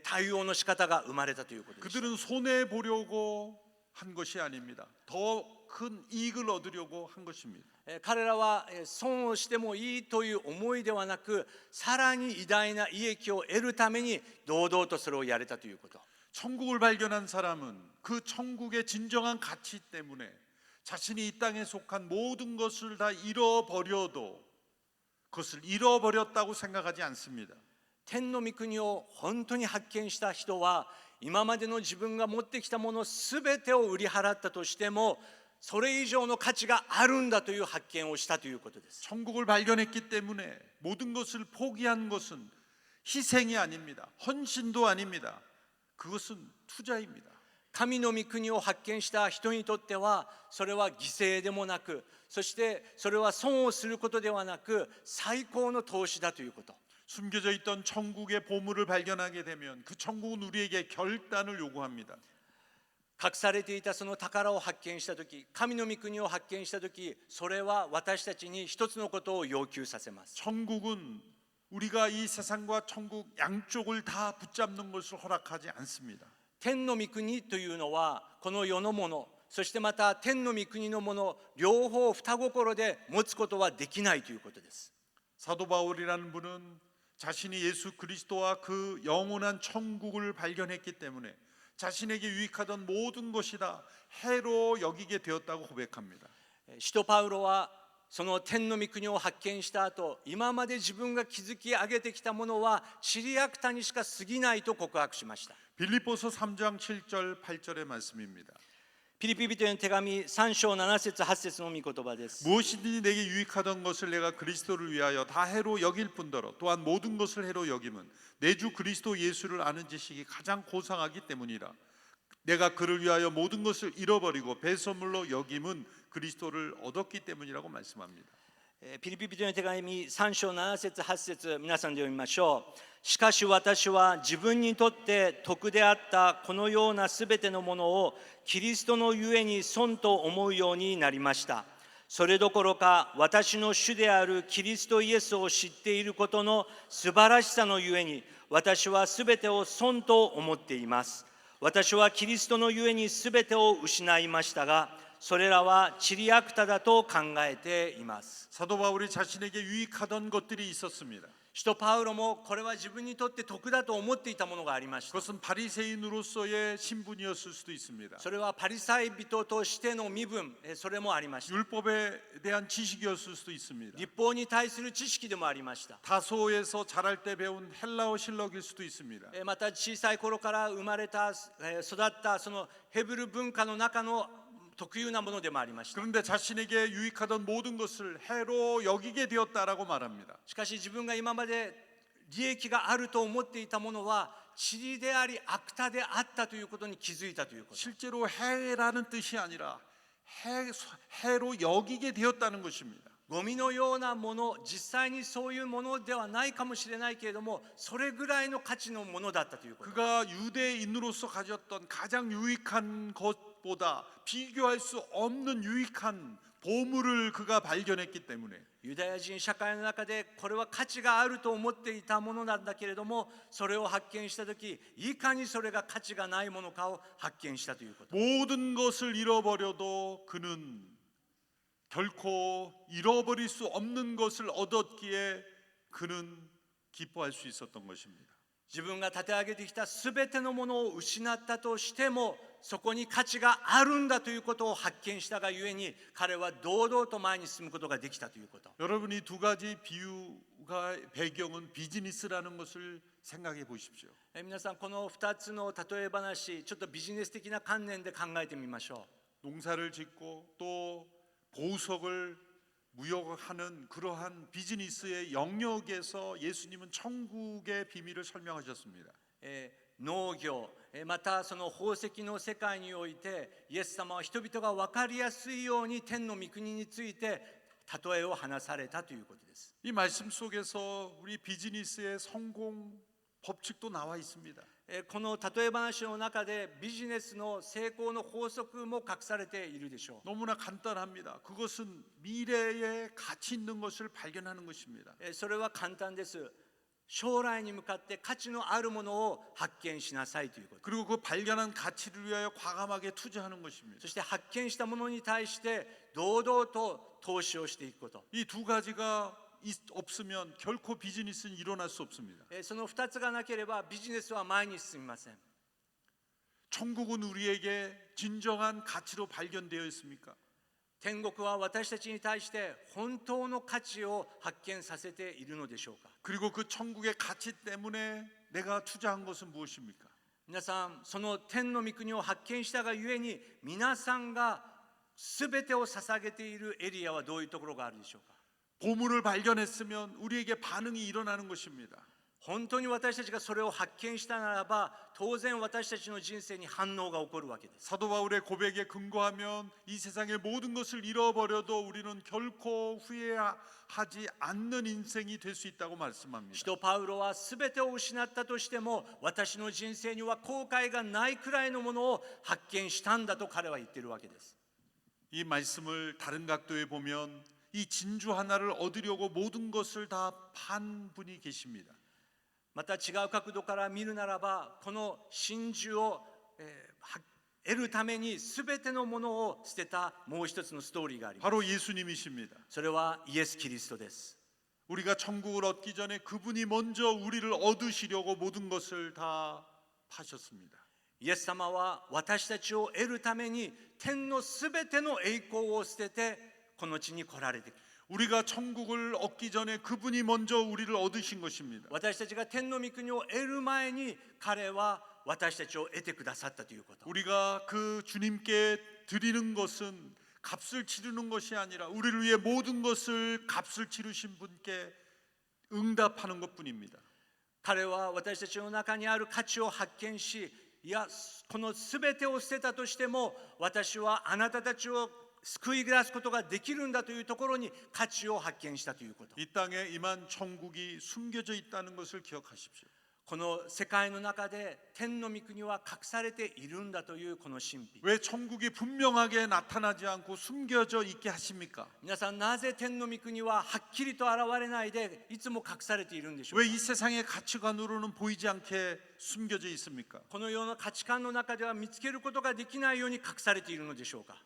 対応の仕方が生まれたということです。 그들은 손해 보려고 한 것이 아닙니다. 더 큰 이익을 얻으려고 한 것입니다. 彼らは損をしてもいいという思いではなく、さらに偉大な利益を得るために堂々とそれをやれたということ。 천국을 발견한 사람은 그 천국의 진정한 가치 때문에 자신이 이 땅에 속한 모든 것을 다 잃어버려도 그것을 잃어버렸다고 생각하지 않습니다. 天の御国を本当に発見した人は、今までの自分が持ってきたものすべてを売り払ったとしても、それ以上の価値があるんだという発見をしたということです。 천국을 발견했기 때문에 모든 것을 포기한 것은 희생이 아닙니다. 헌신도 아닙니다. 그것은 투자입니다. 神の御国を発見した人にとっては、それは犠牲でもなく、そしてそれは損をすることではなく、最高の投資だということ。 숨겨져 있던 천국의 보물을 발견하게 되면 그 천국은 우리에게 결단을 요구합니다. 隠されていたその宝を発見したとき、神の御国を発見したとき、それは私たちに一つのことを要求させます。 천국은 우리가 이 세상과 천국 양쪽을 다 붙잡는 것을 허락하지 않습니다. 天の御国というのは、この世のもの、そしてまた天の御国のもの、両方双心で持つことはできないということです。 사도 바울이라는 분은 자신이 예수 그리스도와 그 영원한 천국을 발견했기 때문에 자신에게 유익하던 모든 것이 다 해로 여기게 되었다고 고백합니다. 使徒パウロはその天の御国を発見した後、今まで自分が築き上げてきたものは塵やくたにしか過ぎないと告白しました。 빌립보서 3장 7절 8절의 말씀입니다. ピリピ人への手紙3章7節8節の御言葉です。 무엇이든지 내게 유익하던 것을 내가 그리스도를 위하여 다 해로 여길 뿐더러 또한 모든 것을 해로 여김은 내 주 그리스도 예수를 아는 지식이 가장 고상하기 때문이라. 내가 그를 위하여 모든 것을 잃어버리고 배설물로 여김은 그리스도를 얻었기 때문이라고 말씀합니다. ピリピ人への手紙3章7節8節、皆さんで読みましょう。しかし私は自分にとって得であったこのようなすべてのものをキリストのゆえに損と思うようになりました。それどころか私の主であるキリストイエスを知っていることの素晴らしさのゆえに私はすべてを損と思っています。私はキリストのゆえにすべてを失いましたが、それらは塵やくただと考えています。 사도 바울이 자신에게 유익하던 것들이 있었습니다. 使徒パウロもこれは自分にとって得だと思っていたものがありました。 그것은 바리새인으로서의 신분이었을 수도 있습니다. それはパリサイ人としての身分、それもありました。 율법에 대한 지식이었을 수도 있습니다. 立法に対する知識でもありました。 다소에서 자랄 때 배운 헬라어 실력일 수도 있습니다. また小さい頃から生まれた、育ったそのヘブル文化の中の特有なものでもありました。 그런데 자신에게 유익하던 모든 것을 해로 여기게 되었다라고 말합니다. しかし自分が今まで利益があると思っていたものは塵であり悪態であったということに気づいたということ。 실제로 해라는 뜻이 아니라 해로 여기게 되었다는 것입니다. ゴミのようなもの、実際にそういうものではないかもしれないけれども、それぐらいの価値のものだったということ。 그가 유대인으로서 가졌던 가장 유익한 것보다 비교할 수 없는 유익한 보물을 그가 발견했기 때문에 ユダヤ人社会の中でこれは価値があると思っていたものなんだけれども、それを発見したとき、いかにそれが価値がないものかを発見したということ。 모든 것을 잃어버려도 그는 결코 잃어버릴 수 없는 것을 얻었기에 그는 기뻐할 수 있었던 것입니다. 自分が立て上げてきたすべてのものを失ったとしても、そこに価値があるんだということを発見したがゆえに、彼は堂々と前に進むことができたということ。 여러분 이 두 가지 비유가 배경은 비즈니스라는 것을 생각해 보십시오. 皆さんこの2つの例え話、ちょっとビジネス的な観念で考えてみましょう。 농사를 짓고 또 보석을 무역하는 그러한 비즈니스의 영역에서 예수님은 천국의 비밀을 설명하셨습니다. 農業、またその宝石の世界において、イエス様は人々が分かりやすいように天の御国について例えを話されたということです。 이 말씀 속에서 우리 비즈니스의 성공 법칙도 나와 있습니다. この例え話の中でビジネスの成功の法則も隠されているでしょう。 너무나 간단합니다. 그것은 미래에 가치 있는 것을 발견하는 것입니다. それは簡単です。将来に向かって価値のあるものを発見しなさいということ。 그리고 그 발견한 가치를 위하여 과감하게 투자하는 것입니다. そして発見したものに対して堂々と投資をしていくこと。 이 두 가지가 없으면 결코 비즈니스는 일어날 수 없습니다. その2つがなければビジネスは前に進みません。 천국은 우리에게 진정한 가치로 발견되어 있습니까? 天国は私たちに対して本当の価値を発見させているのでしょうか。 그리고 그 천국의 가치 때문에 내가 투자한 것은 무엇입니까? 皆さん、その天の御国を発見したがゆえに皆さんが全てを捧げているエリアはどういうところがあるでしょうか。 보물을 발견했으면 우리에게 반응이 일어나는 것입니다. 本当に私たちがそれを発見したならば当然私たちの人生に反応が起こるわけです。 사도 바울의 고백에 근거하면 이 세상의 모든 것을 잃어버려도 우리는 결코 후회하지 않는 인생이 될 수 있다고 말씀합니다. 使徒パウロは全てを失ったとしても私の人生には後悔がないくらいのものを発見したんだと彼は言っているわけです。 이 말씀을 다른 각도에 보면 이 진주 하나를 얻으려고 모든 것을 다 판 분이 계십니다. また違う角度から見るならばこの真珠を得るために全てのものを捨てたもう一つのストーリーがあります。 바로 예수님이십니다. それはイエス・キリストです。 우리가 천국을 얻기 전에 그분이 먼저 우리를 얻으시려고 모든 것을 다 파셨습니다. イエス様は私たちを得るために天の全ての栄光を捨ててこの地に来られてきた。 우리가 천국을 얻기 전에 그분이 먼저 우리를 얻으신 것입니다. 私たちが天の御国を得る前に彼は私たちを得てくださったということ。 우리가 그 주님께 드리는 것은 값을 치르는 것이 아니라 우리를 위해 모든 것을 값을 치르신 분께 응답하는 것뿐입니다. 彼は私たちの中にある価値を発見し、いやこの全てを捨てたとしても私はあなたたちを救い出すことができるんだというところに価値を発見したということ。 이 땅에 임한 천국이 숨겨져 있다는 것을 기억하십시오. この世界の中で天の御国は隠されているんだというこの神秘。 왜 천국이 분명하게 나타나지 않고 숨겨져 있게 하십니까? 皆さんなぜ天の御国ははっきりと現れないでいつも隠されているんでしょうか。 왜 이 세상의 가치관으로는 보이지 않게 숨겨져 있습니까? この世の価値観の中では見つけることができないように隠されているのでしょうか。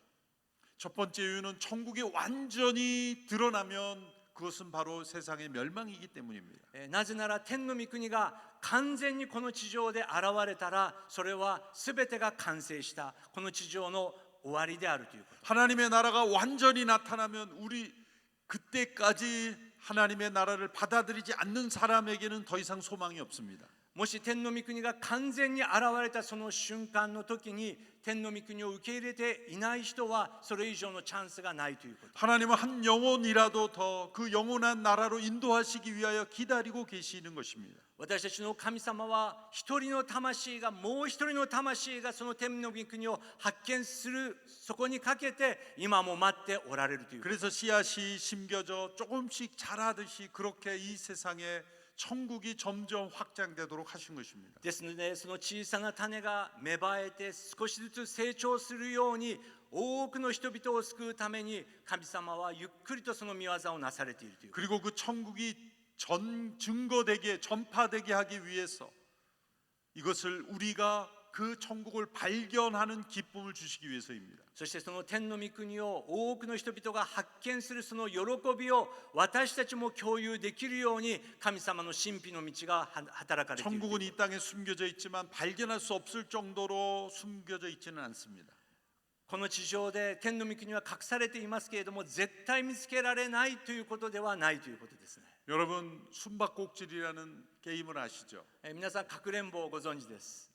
첫 번째 이유는 천국이 완전히 드러나면 그것은 바로 세상의 멸망이기 때문입니다. なぜなら天の御国が完全にこの地上で現れたらそれは全てが完成したこの地上の終わりであるということ。 하나님의 나라가 완전히 나타나면 우리 그때까지 하나님의 나라를 받아들이지 않는 사람에게는 더 이상 소망이 없습니다. もし天の御国が完全に現れたその瞬間の時に天の御国を受け入れていない人はそれ以上のチャンスがないということ。 하나님은 한 영혼이라도 더 그 영원한 나라로 인도하시기 위하여 기다리고 계시는 것입니다. 私たちの神様は一人の魂がもう一人の魂がその天の御国を発見するそこにかけて今も待っておられるということ。 그래서 씨앗이 심겨져 조금씩 자라듯이 그렇게 이 세상에 천국이 점점 확장되도록 하신 것입니다. ですのでその小さな種が芽生えて少しずつ成長するように多くの人々を救うために神様はゆっくりとその御業をなされているという。 그리고 그 천국이 증거되게 전파되게 하기 위해서 이것을 우리가 그 천국을 발견하는 기쁨을 주시기 위해서입니다. そしてその天の御国を多くの人々が発見するその喜びを私たちも共有できるように神様の神秘の道が働かれている。 천국은 이 땅에 숨겨져 있지만 발견할 수 없을 정도로 숨겨져 있지는 않습니다. この地上で天の御国は隠されていますけれども絶対見つけられないということではないということですね。 여러분 숨바꼭질이라는 게임을 아시죠? 皆さんかくれんぼをご存知です。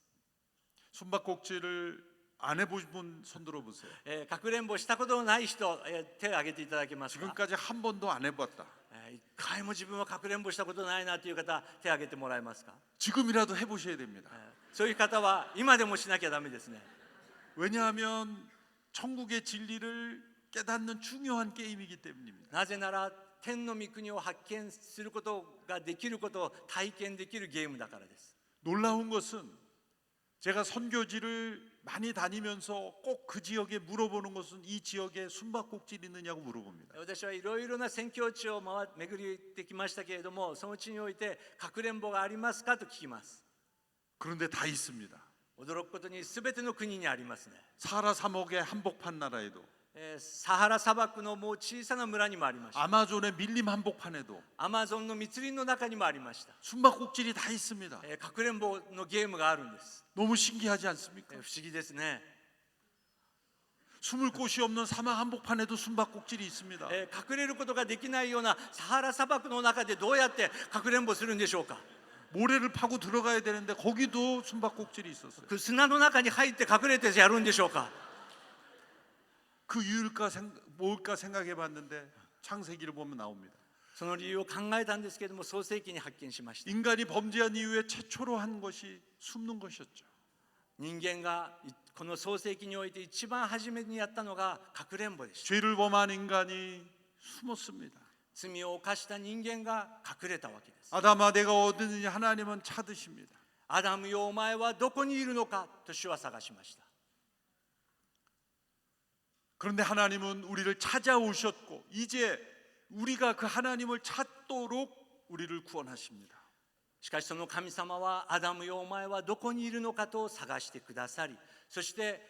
숨바꼭질을 안 해보신 분 손들어 보세요. かくれんぼしたことのない人、手を挙げていただけますか。 지금까지 한 번도 안 해봤다. 一回も自分はかくれんぼしたことないなという方手を挙げてもらえますか。 지금이라도 해보셔야 됩니다. そういう方は今でもしなきゃダメですね。 왜냐하면 천국의 진리를 깨닫는 중요한 게임이기 때문입니다. なぜなら天の御国を発見することができることを体験できるゲームだからです。 놀라운 것은 제가 선교지를 많이 다니면서 꼭 그 지역에 물어보는 것은 이 지역에 숨바꼭질이 있느냐고 물어봅니다. 私はいろいろな宣教地を巡ってきましたけれども、その地においてかくれんぼがありますかと聞きます。 그런데 다 있습니다. 驚くことに全ての国にありますね。 사하라 사막의 한복판 나라에도 サハラ砂漠のもう小さな村にもありました。 아마존의 밀림 한복판에도 アマゾンの密林の中にもありました。 숨바꼭질이 다 있습니다. かくれんぼのゲームがあるんです。 너무 신기하지 않습니까? 不思議ですね。 숨을 곳이 없는 사막 한복판에도 숨바꼭질이 있습니다. 隠れることができないようなサハラ砂漠の中でどうやってかくれんぼするんでしょうか。 모래를 파고 들어가야 되는데 거기도 숨바꼭질이 있었어요. く砂の中に入って隠れてやるんでしょうか。 그 이유일까 뭘까 생각해 봤는데 창세기를 보면 나옵니다. その理由を考えたんですけれども、創世記に発見しました。 인간이 범죄한 이후에 최초로 한 것이 숨는 것이었죠. 人間がこの創世記において一番初めにやったのがかくれんぼでした。 죄를 범한 인간이 숨었습니다. 罪を犯した人間が隠れたわけです。 아담아 내가 어디느냐 하나님은 찾으십니다. アダムよ、お前はどこにいるのかと主は探しました。 그런데 하나님은 우리를 찾아오셨고 이제 우리가 그 하나님을 찾도록 우리를 구원하십니다. しかしその神様はアダムよ、お前はどこにいるのかと探してくださり、そして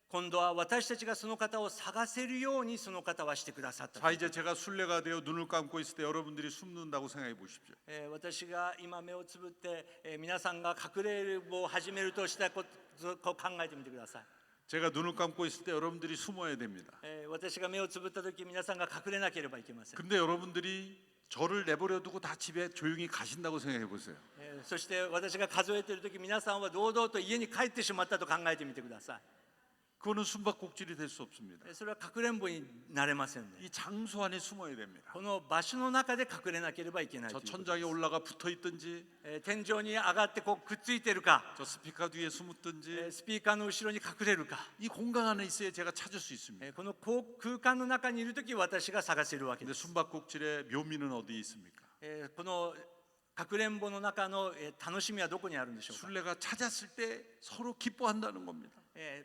今度は私たちがその方を探せるようにその方はしてくださった。 자 이제 제가 순례가 되어 눈을 감고 있을 때 여러분들이 숨는다고 생각해 보십시오. 私が今目をつぶって皆さんが隠れるを始めるとしたことを考えてみてください。 제가 눈을 감고 있을 때 여러분들이 숨어야 됩니다. 私が目をつぶった時、皆さんが隠れなければいけません。 근데 여러분들이 저를 내버려 두고 다 집에 조용히 가신다고 생각해 보세요. そして私が数えている時、皆さんは堂々と家に帰ってしまったと考えてみてください。 그거는 숨바꼭질이 될 수 없습니다. それはかくれんぼになれませんね。 이 장소 안에 숨어야 됩니다. この場所の中で隠れなければいけないと 저 いうこと。 천장에 올라가 붙어 있든지 天井に上がってこうくっついてるか、 저 스피커 뒤에 숨었든지 スピーカーの後ろに隠れるか、 이 공간 안에 있어야 제가 찾을 수 있습니다. この空間の中にいる時、私が探せるわけ 근데 です。 숨바꼭질의 묘미는 어디에 있습니까? このかくれんぼの中の楽しみはどこにあるんでしょうか。 순례가 찾았을 때 서로 기뻐한다는 겁니다.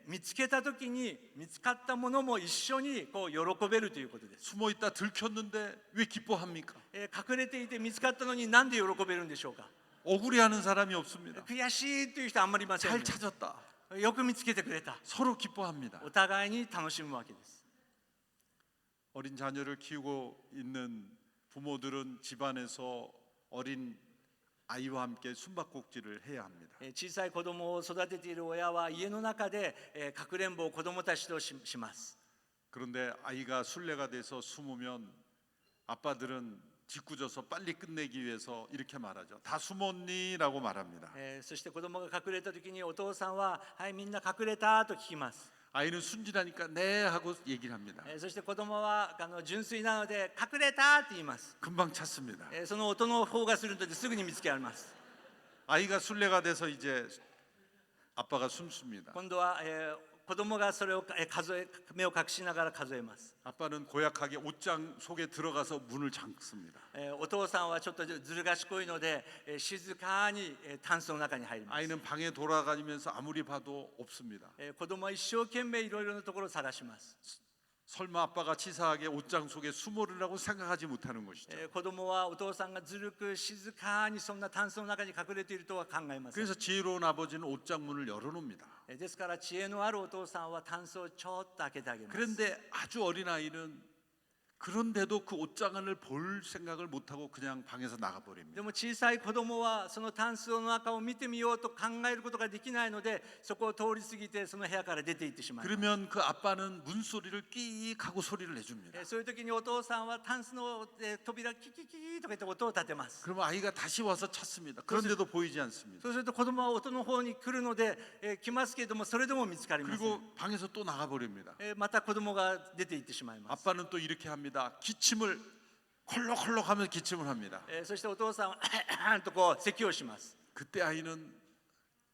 見つけた時に見つかったものも一緒にこう喜べるということです。 숨어 있다 들켰는데 왜 기뻐합니까? 隠れていて見つかったのになんで喜べるんでしょうか。 억울해하는 사람이 없습니다. 悔しいという人はあんまりいませんね。 잘 찾았다. よく見つけてくれた。 서로 기뻐합니다. お互いに楽しむわけです。 어린 자녀를 키우고 있는 부모들은 집안에서 어린 아이와 함께 숨바꼭질을 해야 합니다. 小さい子供を育てている親は家の中でかくれんぼを子供たちとします。 그런데 아이가 순례가 돼서 숨으면 아빠들은 짓궂어서 빨리 끝내기 위해서 이렇게 말하죠. 다 숨었니?라고 말합니다. そして子供が隠れた時にお父さんは「はい、みんな隠れた」と聞きます。 아이는 순진하니까 네 하고 얘기를 합니다. そして子供は純粋なので「隠れた」って言います。 금방 찾습니다. その音の方がするのですぐに見つけられます。 아이가 순례가 돼서 이제 아빠가 숨습니다. 今度は子供がそれを目を隠しながら数えます。 아빠는 고약하게 옷장 속에 들어가서 문을 잠습니다. お父さんはちょっとずる賢いので静かにタンスの中に入ります。 아이는 방에 돌아다니면서 아무리 봐도 없습니다. 子供は一生懸命いろいろなところを探します。 설마 아빠가 치사하게 옷장 속에 숨으려고 생각하지 못하는 것이죠. 子供はお父さんがずるく静かにそんなタンスの中に隠れているとは考えません。 그래서 지혜로운 아버지는 옷장 문을 열어놓습니다. ですから知恵のあるお父さんはタンスをちょっと開けてあげます。 그런데 아주 어린 아이는 그런데도 그 옷장 안을 볼 생각을 못하고 그냥 방에서 나가버립니다. でも小さい子供はそのタンスの中を見てみようと考えることができないので、そこを通り過ぎてその部屋から出て行ってしまいます。 그러면 그 아빠는 문소리를 끼익 하고 소리를 내줍니다. そういう時にお父さんはタンスの扉キキキキとか言って音を立てます。 그러면 아이가 다시 와서 찾습니다. 그런데도 보이지 않습니다. そうすると子供は音の方に来るので来ますけれども、それでも見つかりません。 그리고 방에서 또 나가버립니다. また子供が出て行ってしまいます。 아빠는 또 이렇게 합니다. 기침을 콜록콜록 하면서 기침을 합니다. そしてお父さんはとこう咳をします。 그때 아이는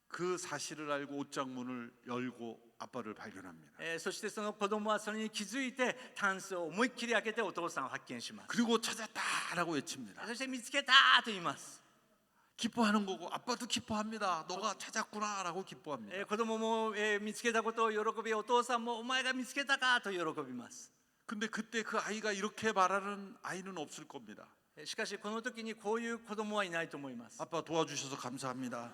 그 사실을 알고 옷장 문을 열고 아빠를 발견합니다. そしてその子供はそれに気づいてタンスを思いっきり開けてお父さんを発見します。 그리고 찾았다라고 외칩니다. そして見つけたと言います。 기뻐하는 거고 아빠도 기뻐합니다. 너가 찾았구나라고 기뻐합니다. 子供も見つけたことを喜び、お父さんもお前が見つけたかと喜びます。 근데 그때 그 아이가 이렇게 말하는 아이는 없을 겁니다. しかしこの時にこういう子供はいないと思います。 아빠 도와주셔서 감사합니다.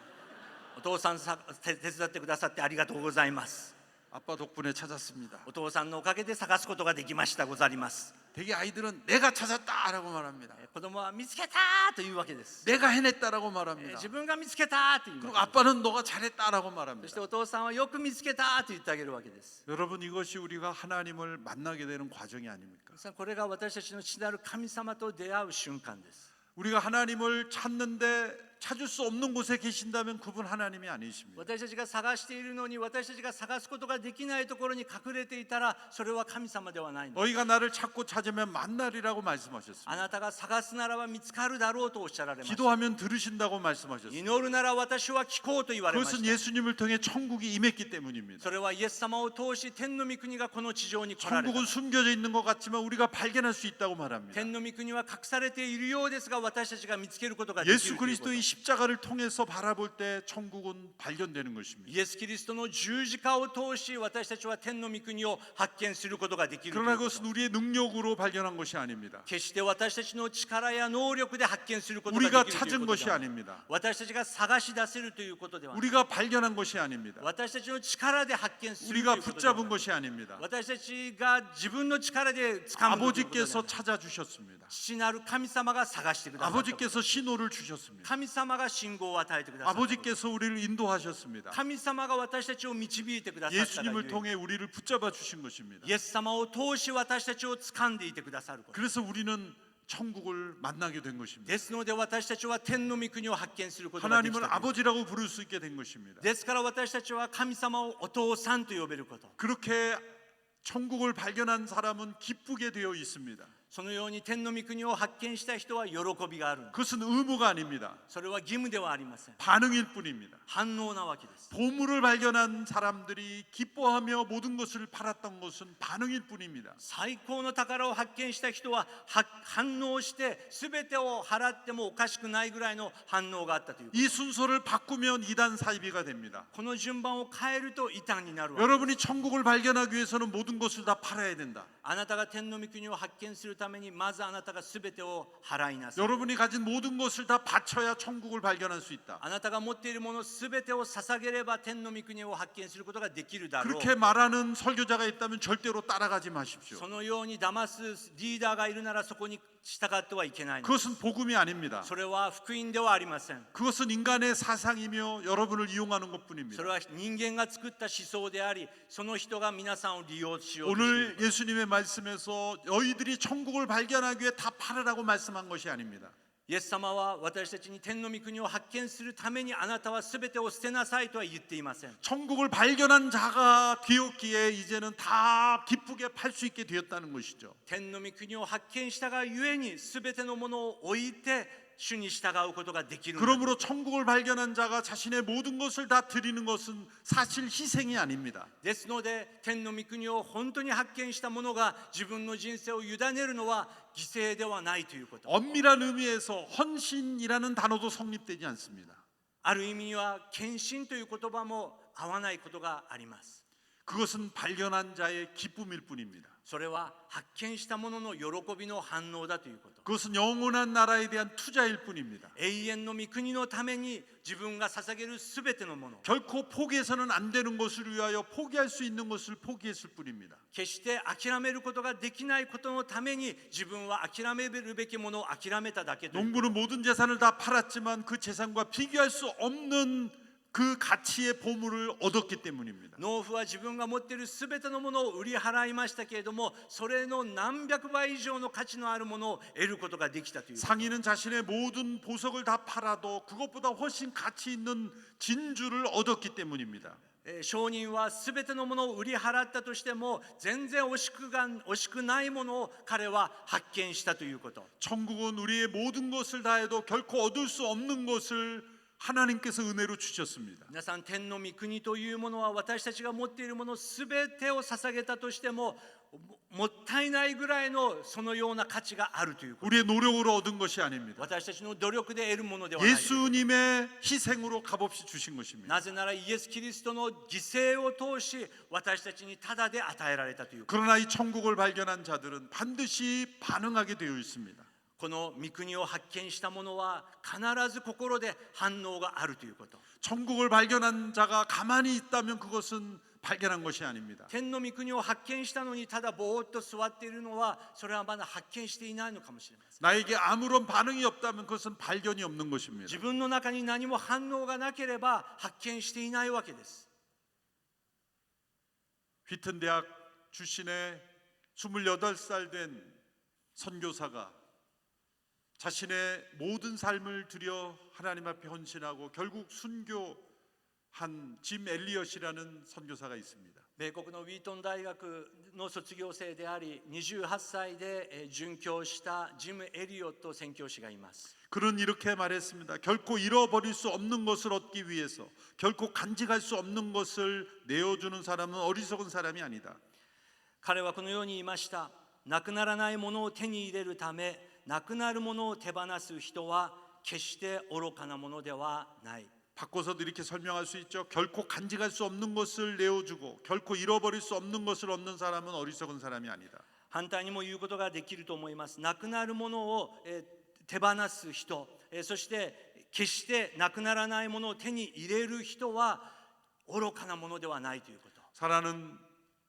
お父さん手伝ってくださってありがとうございます。 아빠 덕분에 찾았습니다. お父さんのおかげで探すことができましたござります。 되게 아이들은 내가 찾았다라고 말합니다. 子供は見つけたというわけです。 내가 해냈다라고 말합니다. 自分が見つけたというわけ 그리고 です。 아빠는 너가 잘했다라고 そし 말합니다. てお父さんはよく見つけたと言ってあげるわけです。 여러분 이것이 우리가 하나님을 만나게 되는 과정이 아닙니까? これが私たちの父なる神様と出会う瞬間です。 우리가 하나님을 찾는데 찾을 수 없는 곳에 계신다면 그분 하나님이 아니십니다. 私たちが探しているのに私たちが探すことができないところに隠れていたらそれは神様ではないのです。 너희가 나를 찾고 찾으면 만나리라고 말씀하셨습니다. あなたが探すならば見つかるだろうとおっしゃられました。 기도하면 들으신다고 말씀하셨습니다. 祈るなら私は聞こうと言われまし 그것은 た。 예수님을 통해 천국이 임했기 때문입니다. それはイエス様を通し天の御国がこの地上に来られた。 천국은 숨겨져 있는 것 같지만 우리가 발견할 수 있다고 말합니다. 天の御国は隠されているようですが私たちが見つけることができる 예수 ということ。 그리스도의 십자가를 통해서 바라볼 때 천국은 발견되는 것입니다. イエス・キリストの十字架を通し私たちは天の御国を発見することができるという 그러나 こと。 그것은 우리의 능력으로 발견한 것이 아닙니다. 決して私たちの力や能力で発見することが 우리가 できるという 찾은 ことで 것이 はない。 아닙니다. 私たちが探し出せるということではない。 우리가 발견한 것이 아닙니다. 私たちの力で発見するという 우리가 ことではな 붙잡은 い。 것이 아닙니다. 私たちが自分の力で掴むということではな 아버지께서 い。 찾아주셨습니다. 父なる神様が探してくださった。 아버지께서 신호를 주셨습니다. 神様が信号を与えてくださった。 아버지께서 우리를 인도하셨습니다. 神様が私たちを導いてくださったがゆえ 예수님을 통해 우리를 붙잡아 주신 것입니다. イエス様を通し私たちを掴んでいてくださること。 그래서 우리는 천국을 만나게 된 것입니다. ですので私たちは天の御国を発見することができ 하나님을 た。 아버지라고 부를 수 있게 된 것입니다. ですから私たちは神様をお父さんと呼べること。 그렇게 천국을 발견한 사람은 기쁘게 되어 있습니다. そのように天の御国を発見した人は喜びがあるんです。 그것은 의무가 아닙니다. それは義務ではありません。 반응일 뿐입니다. 反応なわけです。 보물을 발견한 사람들이 기뻐하며 모든 것을 팔았던 것은 반응일 뿐입니다. 最高の宝を発見した人は反応して全てを払ってもおかしくないぐらいの反応があったということ。 이 순서를 바꾸면 이단 사이비가 됩니다. この順番を変えると異端になるわけです。 여러분이 천국을 발견하기 위해서는 모든 것을 다 팔아야 된다. あなたが天の御国を発見するためにまずあなたが全てを払いなさい。 여러분이 가진 모든 것을 다 바쳐야 천국을 발견할 수 있다. あなたが持っているもの全てを捧げれば天の御国を発見することができるだろう。 그렇게 말하는 설교자가 있다면 절대로 따라가지 마십시오. そのように騙すリーダーがいるならそこに従ってはいけないのです。 그것은 복음이 아닙니다. それは福音ではありません。 그것은 인간의 사상이며 여러분을 이용하는 そ 것뿐입니다. れは人間が作った思想であり、その人が皆さんを利用しようとしてい 오늘 る。 예수님의 말씀에서 너희들이 천국을 발견하기 위해 다 팔으라고 말씀한 것이 아닙니다. イエス様は私たちに天の御国を発見するためにあなたは全てを捨てなさいとは言っていません。 천국을 발견한 자가 되었기에 이제는 다 기쁘게 팔 수 있게 되었다는 것이죠. 天の御国を発見したがゆえに全てのものを置いて主に従うことができるのです。 그러므로 천국을 발견한 자가 자신의 모든 것을 다 드리는 것은 사실 희생이 아닙니다. ですので天の御国を本当に発見した者が自分の人生を委ねるのは犠牲ではないということ。 엄밀한 의미에서 헌신이라는 단어도 성립되지 않습니다. ある意味は献身という言葉も合わないことがあります。 그것은 발견한 자의 기쁨일 뿐입니다. それは発見した者の喜びの反応だということ。 그것은 영원한 나라에 대한 투자일 뿐입니다. 永遠の御国のために自分が捧げるすべてのもの。 결코 포기해서는 안 되는 것을 위하여 포기할 수 있는 것을 포기했을 뿐입니다. 決して諦めることができないことのために自分は諦めるべきものを諦めただけという。 농부는 모든 재산을 다 팔았지만 그 재산과 비교할 수 없는 그 가치의 보물을 얻었기 때문입니다. 農夫は自分が持っているすべてのものを売り払いましたけれども、それの何百倍以上の価値のあるものを得ることができたという。 상인은 자신의 모든 보석을 다 팔아도 그것보다 훨씬 가치 있는 진주를 얻었기 때문입니다. 商人はすべてのものを売り払ったとしても全然惜しくないものを彼は発見したということ。 천국은 우리의 모든 것을 다해도 결코 얻을 수 없는 것을 하나님께서 은혜로 주셨습니다. 皆さん、天の御国というものは私たちが持っているものすべてを捧げたとしてももったいないぐらいのそのような価値があるということ。 우리의 노력으로 얻은 것이 아닙니다. 私たちの努力で得るものではない。 예수님의 희생으로 값없이 주신 것입니다. なぜならイエス・キリストの犠牲を通し私たちにタダで与えられたということ。 그러나 이 천국을 발견한 자들은 반드시 반응하게 되어 있습니다. この御国を発見した者は必ず心で反応があるということ。 천국을 발견한 자가 가만히 있다면 그것은 발견한 것이 아닙니다. 天の御国を発見したのにただぼーっと座っているのはそれはまだ発見していないのかもしれません。 나에게 아무런 반응이 없다면 그것은 발견이 없는 것입니다. 自分の中に何も反応がなければ発見していないわけです。 휘튼 대학 출신의 28살 된 선교사가 자신의 모든 삶을 들여 하나님 앞에 헌신하고 결국 순교한 짐 엘리엇이라는 선교사가 있습니다. 米国のウィートン大学の卒業生であり28歳で殉教したジム・エリオット宣教師がいます。 그는 이렇게 말했습니다. 결코 잃어버릴 수 없는 것을 얻기 위해서 결코 간직할 수 없는 것을 내어주는 사람은 어리석은 사람이 아니다. 彼はこのように言いました。なくならないものを手に入れるためなくなるものを手放す人は決して愚かなものではない。 바꿔서도 이렇게 설명할 수 있죠. 결코 간직할 수 없는 것을 내어주고 결코 잃어버릴 수 없는 것을 얻는 사람은 어리석은 사람이 아니다. 反対にも言うことができると思います。なくなるものを手放す人、そして決してなくならないものを手に入れる人は愚かなものではないということ。 사랑하는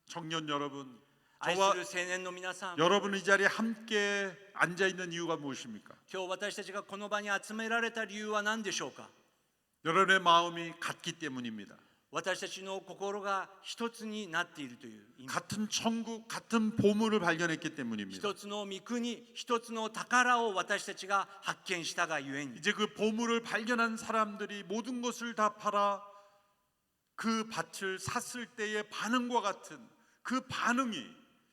청년 여러분, 愛す 저와 る青年の皆さん、 여러분 이 자리에 함께 앉아 있는 이유가 무엇입니까? 今日私たちがこの場に集められた理由は何でしょうか。 여러분의 마음이 같기 때문입니다. 私たちの心が一つになっているという意味。 같은 천국, 같은 보물을 발견했기 때문입니다. 一つの御国、一つの宝を私たちが発見したがゆえに、 이제 그 보물을 발견한 사람들이 모든 것을 다 팔아 그 밭을 샀을 때의 반응과 같은 그 반응이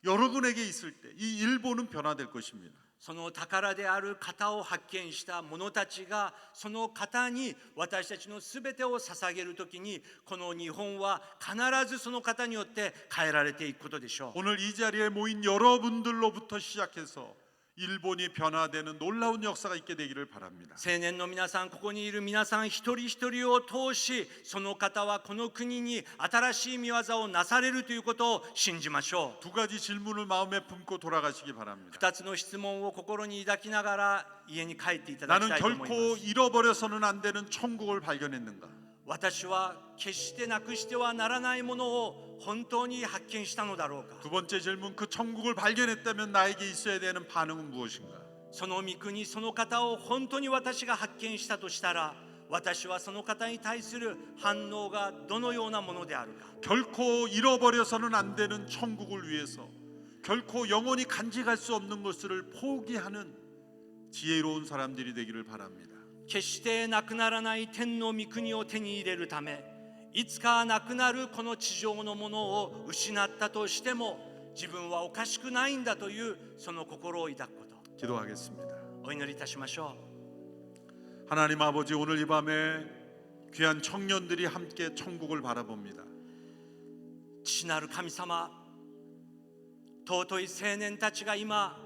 여러분에게 있을 때 이 일본은 변화될 것입니다. その宝である方を発見した者たちがその方に私たちのすべてを捧げるときにこの日本は必ずその方によって変えられていくことでしょう。 오늘 이 자리에 모인 여러분들로부터 시작해서 일본이 변화되는 놀라운 역사가 있게 되기를 바랍니다. 青年の皆さん、ここにいる皆さん一人一人を通しその方はこの国に新しい御業をなされるということを信じましょう。 두 가지 질문을 마음에 품고 돌아가시기 바랍니다. 二つの質問を心に抱きながら家に帰っていただき 나는 たいと思いま 결코 す。 잃어버려서는 안 되는 천국을 발견했는가? 私は決してなくしてはならないものを本当に発見したのだろうか。 두 번째 질문, 그 천국을 발견했다면 나에게 있어야 되는 반응은 무엇인가? その御国、その方を本当に私が発見したとしたら私はその方に対する反応がどのようなものであるか。 결코 잃어버려서는 안 되는 천국을 위해서 결코 영원히 간직할 수 없는 것을 포기하는 지혜로운 사람들이 되기를 바랍니다. 決してなくならない天の御国を手に入れるためいつかなくなるこの地上のものを失ったとしても自分はおかしくないんだというその心を抱くこと。 기도하겠습니다. お祈りいたしましょ 하나님 아버지, 오늘 이 밤에 귀한 청년들이 함께 천국을 바라봅니다. う。父なる神様、尊い青年たちが今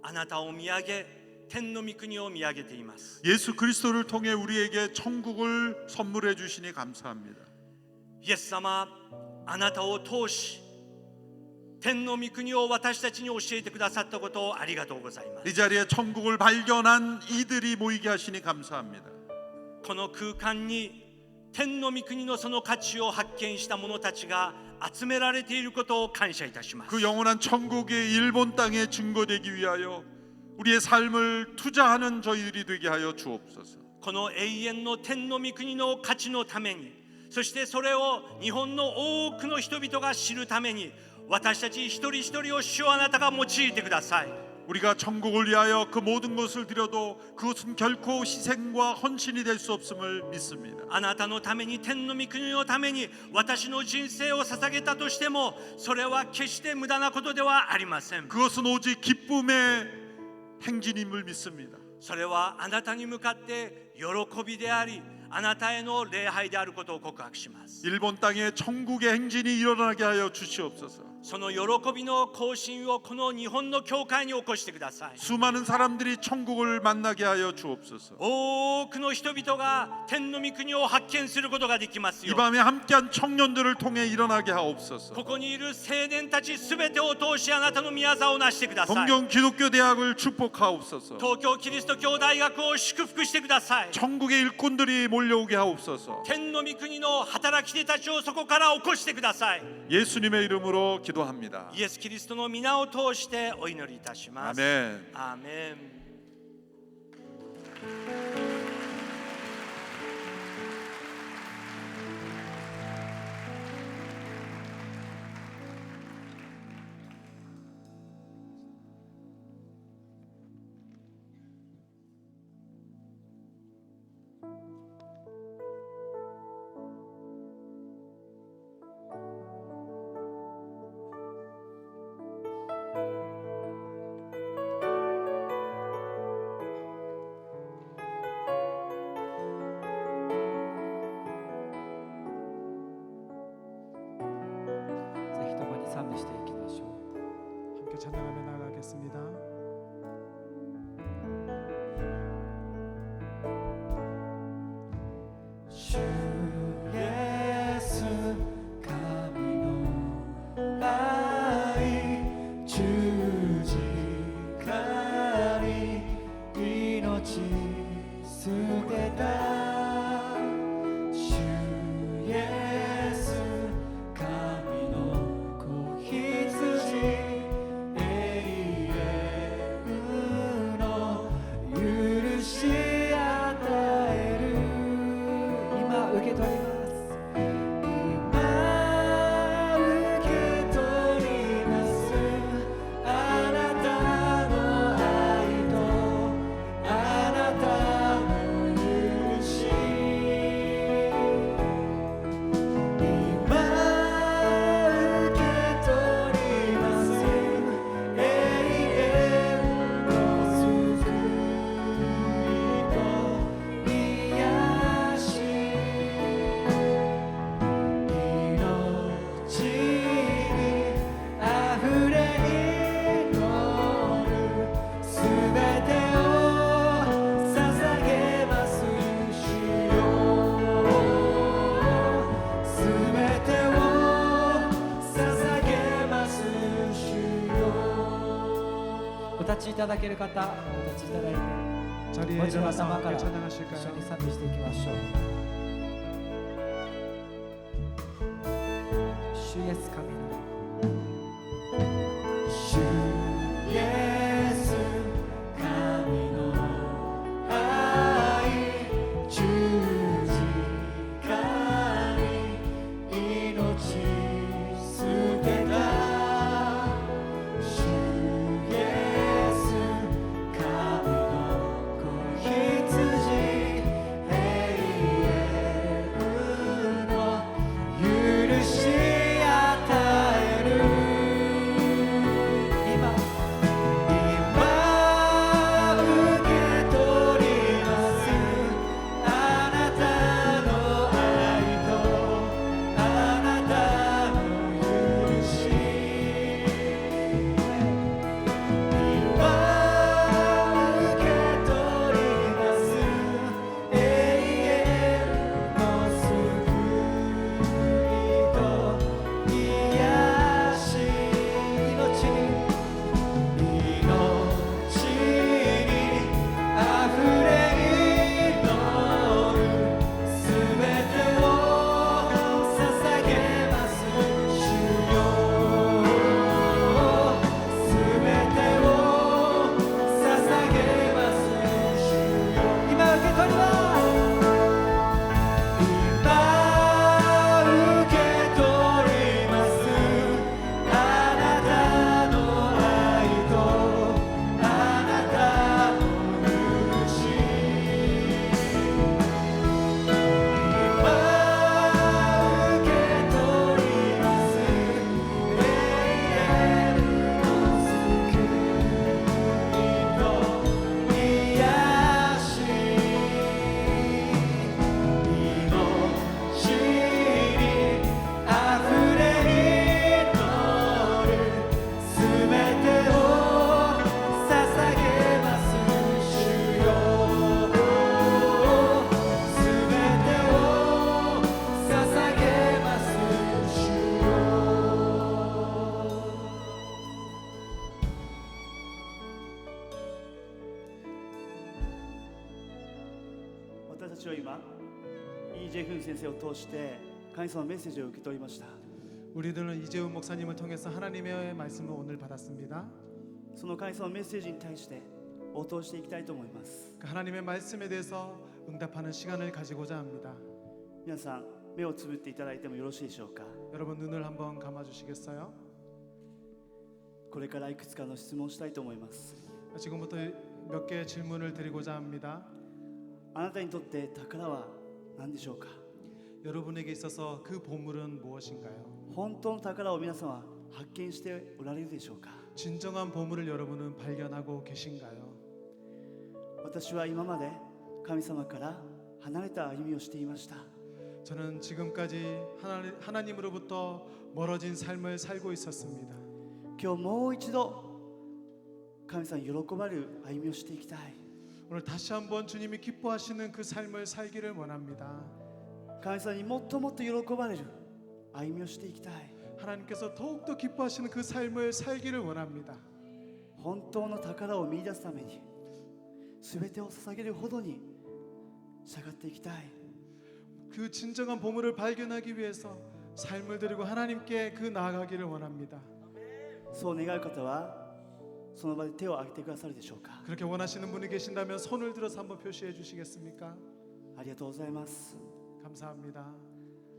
あなたを見上げ天の御国を見上げています。 예수 그리스도를 통해 우리에게 천국을 선물해 주시니 감사합니다. イエス様、あなたを通し天の御国を私たちに教えてくださったことをありがとうございます。 이 자리에 천국을 발견한 이들이 모이게 하시니 감사합니다. この空間に天の御国のその価値を発見した者たちが集められていることを感謝いたします。 그 영원한 천국의 일본 땅에 증거되기 위하여 우리의 삶을 투자하는 저희들이 되게 하여 주옵소서. この永遠の天の御国の価値のために、そしてそれを日本の多くの人々が知るために、私たち一人一人を主よあなたが用いてください。 우리가 천국을 위하여 그 모든 것을 드려도 그것은 결코 희생과 헌신이 될 수 없음을 믿습니다. あなたのために天の御国のために私の人生を捧げたとしてもそれは決して無駄なことではありません。 그것은 오직 기쁨의 행진임을 믿습니다. それはあなたに向かって喜びでありあなたへの礼拝であることを告白します。 일본 땅에 천국의 행진이 일어나게 하여 주시옵소서. その喜びの行進をこの日本の教会に起こしてください。 수많은 사람들이 천국을 만나게 하여 주옵소서. 多くの人々が天の御国を発見することができますよ 이 。 밤에 함께한 청년들을 통해 일어나게 하옵소서. ここにいる青年たちすべてを通しあなたの御業をなしてください。 동경 기독교 대학을 축복하옵소서. 東京キリスト教大学を祝福してください。 천국의 일꾼들이 몰려오게 하옵소서. 天の御国の働き手たちをそこから起こしてください。 예수님의 이름으로 기도합니다. イエス・キリストの皆を通してお祈りいたします。 아멘. アーメン。 ぜひ共に賛美していきましょう。 함께 찬양하며 나아가겠습니다. 주 예수神の愛十字架に命捨てた主イエス神の子羊永遠の許し与える今受け取ります今受け取りますあなたの愛とあなたの許し今受け取ります永遠の救いと癒し命にあふれ祈るすべてを捧げます主よすべてを捧げます主よお立ちいただける方お立ちいただいて 자리에 もう一度 일어나서 頭から 함께 一緒 찬양하실까요? に賛美していきましょう主イエス神の主イエス神の愛十字架に命捨てた主イエス神の子羊永遠の許し与え私たちは今イ・ジェフン先生を通して神様のメッセージを受け取りました。 우리들은 이재훈 목사님을 통해서 하나님의 말씀을 오늘 받았습니다. その神様のメッセージに対して応答していきたいと思います。 그 하나님의 말씀에 대해서 응답하는 시간을 가지고자 합니다. 皆さん目をつぶっていただいてもよろしいでしょうか。 여러분 눈을 한번 감아 주시겠어요? これからいくつかの質問をしたいと思います。 지금부터 몇 개의 질문을 드리고자 합니다. あなたにとって宝は何でしょうか。 여러분에게 있어서 그 보물은 무엇인가요? 本当の宝を皆さんは発見しておられるでしょうか。 진정한 보물을 여러분은 발견하고 계신가요? 私は今まで神様から離れた歩みをしていました。 저는 지금까지 하나님으로부터 멀어진 삶을 살고 있었습니다. 今日もう一度神様に喜ばれる歩みをしていきたい。 오늘 다시 한번 주님이 기뻐하시는 그 삶을 살기를 원합니다. 神様にもっともっと喜ばれる歩みをしていきたい。 하나님께서 더욱더 기뻐하시는 그 삶을 살기를 원합니다. 本当の宝を見出すために全てを捧げるほどに従っていきたい。 그 진정한 보물을 발견하기 위해서 삶을 드리고 하나님께 그 나아가기를 원합니다. そう願う方はその場で手を挙げてくださるでしょうか。 그렇게 원하시는 분이 계신다면 손을 들어서 한번 표시해 주시겠습니까? ありがとうございます。 감사합니다.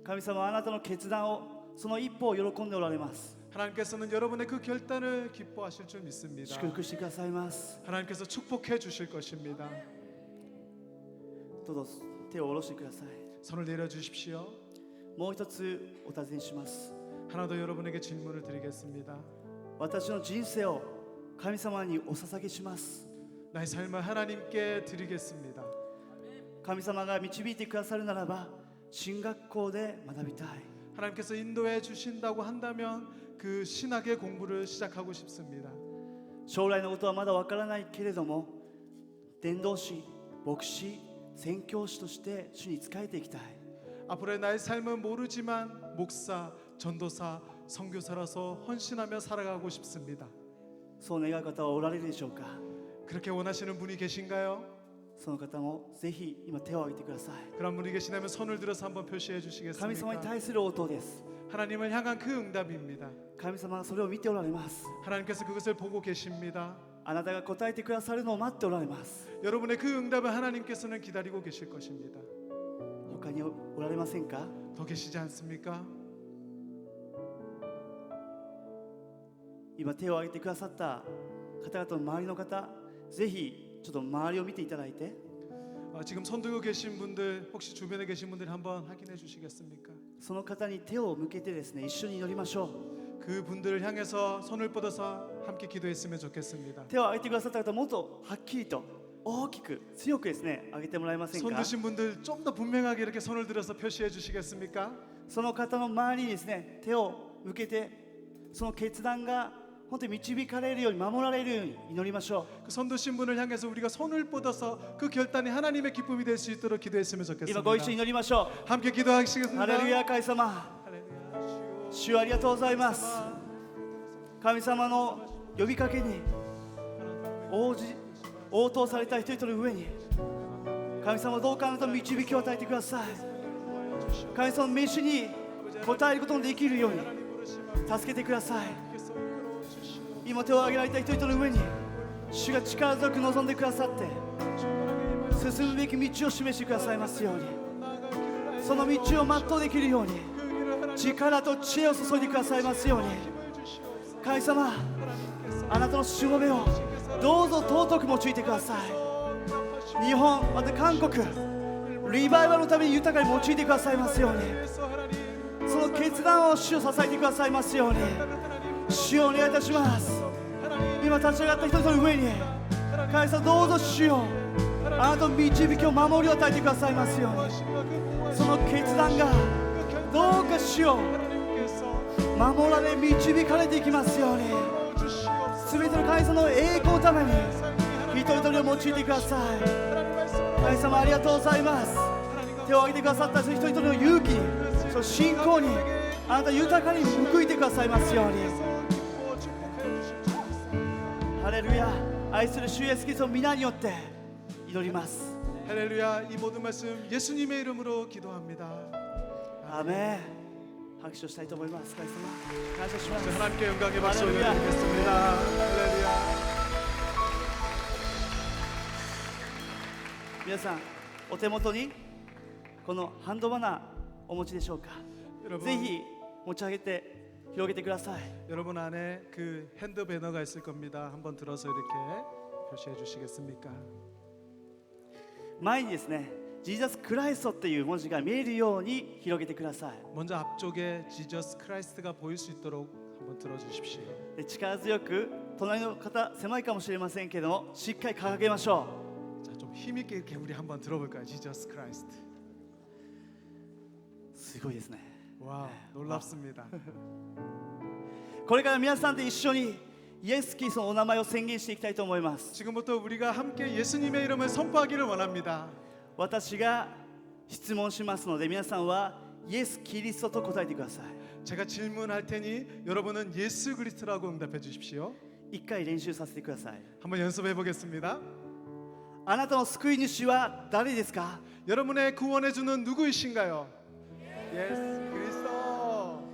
神様はあなたの決断をその一歩を喜んでおられます。 하나님께서는 여러분의 그 결단을 기뻐하실 줄 믿습니다. 祝福してくださいます。 하나님께서 축복해 주실 것입니다. どうぞ手を下ろしてください。 손을 내려 주십시오. もう一つお尋ねします。 하나 더 여러분에게 질문을 드리겠습니다. 私の人生を神様にお捧げします。 나의 삶을 하나님께 드리겠습니다. 神様が導いてくださるならば進学校で学びたい。 하나님께서 인도해 주신다고 한다면 그 신학의 공부를 시작하고 싶습니다. 将来のことはまだわからないけれども伝道師、牧師、宣教師として主に仕えていきたい。 앞으로의 나의 삶은 모르지만 목사, 전도사, 선교사로서 헌신하며 살아가고 싶습니다. そう願う方はおられるでしょうか。 그렇게 원하시는 분이 계신가요? その方もぜひ今手を挙げてください。 그런 분이 계시다면 손을 들어서 한번 표시해 神様に 주시겠습니까? 対する応答です。 하나님을 향한 그 응답입니다. 神様がそれを見ておられます。 하나님께서 그것을 보고 계십니다. あなたが答えてくださるのを待っておられます。 여러분의 그 응답을 하나님께서는 기다리고 계실 것입니다. 他におられませんか。 더 계시지 않습니까? 今手を挙げてくださった方々の周りの方、ぜひちょっと周りを見ていただいて、 지금 손 들고 계신 분들 혹시 주변에 계신 분들 한번 확인해 주시겠습니까? その方に手を向けてですね、一緒に祈りましょう。 그 분들을 향해서 손을 뻗어서 함께 기도했으면 좋겠습니다. 手を挙げてくださった方、もっとはっきりと大きく強くですね挙げてもらえません 손 か。 드신 분들 좀 더 분명하게 이렇게 손을 들어서 표시해 주시겠습니까? その方の周りにですね手を向けて、その決断が本当に導かれるように守られるように祈りましょう。 그 손 드신 분을 향해서 우리가 손을 뻗어서 그 결단이 하나님의 기쁨이 될 수 있도록 기도했으면 今 좋겠습니다. ご一緒に祈りましょ 함께 う。 기도하시겠습니다. ハレルヤ、神様、 할렐루야. 主ありがとうございます。神様の呼びかけに応答された人々の上に、神様どうかあなたの導きを与えてください。神様の飯に応えることのできるように助けてください。今手を挙げられた人々の上に主が力強く望んでくださって、進むべき道を示してくださいますように、その道を全うできるように力と知恵を注いでくださいますように。神様、あなたのしもべをどうぞ尊く用いてください。日本、また韓国、リバイバルのために豊かに用いてくださいますように、その決断を主を支えてくださいますように、主をお願いいたします。今立ち上がった人々の上に、神様どうぞ主よ、あなたの導きを守りを与えてくださいますように、その決断がどうか主よ守られ導かれていきますように、すべての神様の栄光のために一人一人を用いてください。神様ありがとうございます。手を挙げてくださった一人一人の勇気に、その信仰にあなた豊かに報いてくださいますように。ハレルヤ。愛する主イエスキリストの皆によって祈ります。 할렐루야. 이 모든 말씀 예수님의 이름으로 기도합니다. アーメン。拍手をしたいと思います。神様感謝します。 하나님께 영광의 박수 할렐루야. 올려드리겠습니다. 할렐루야. 皆さんお手元にこのハンドバナーお持ちでしょうか。 여러분, ぜひ持ち上げて広げてください。 여러분 안에 그 핸드 배너가 있을 겁니다. 한번 들어서 이렇게 표시해 주시겠습니까? 前にですね、ジーザスクライストっていう文字が見えるように広げてください。 먼저 앞쪽에 지저스 크라이스트가 보일 수 있도록 한번 들어 주십시오. で力強く隣の方狭いかもしれませんけどもしっかり掲げましょ 자, 좀 힘 있게 이렇게 우리 한번 들어볼까요? 지저스 크라이스트. う。すごいですね。 와, 놀랍습니다. これから皆さんで一緒にイエス・キリストのお名前を宣言していきたいと思います。 지금부터 우리가 함께 예수님의 이름을 선포하기를 원합니다. 私が質問しますので皆さんはイエス・キリストと答えてください。 제가 질문할 테니 여러분은 예수 그리스도라고 응답해 주십시오. 一回練習させてください。 한번 연습해 보겠습니다. あなたの救い主は誰ですか？ 여러분의 구원해 주는 누구이신가요? 예수 그리스도.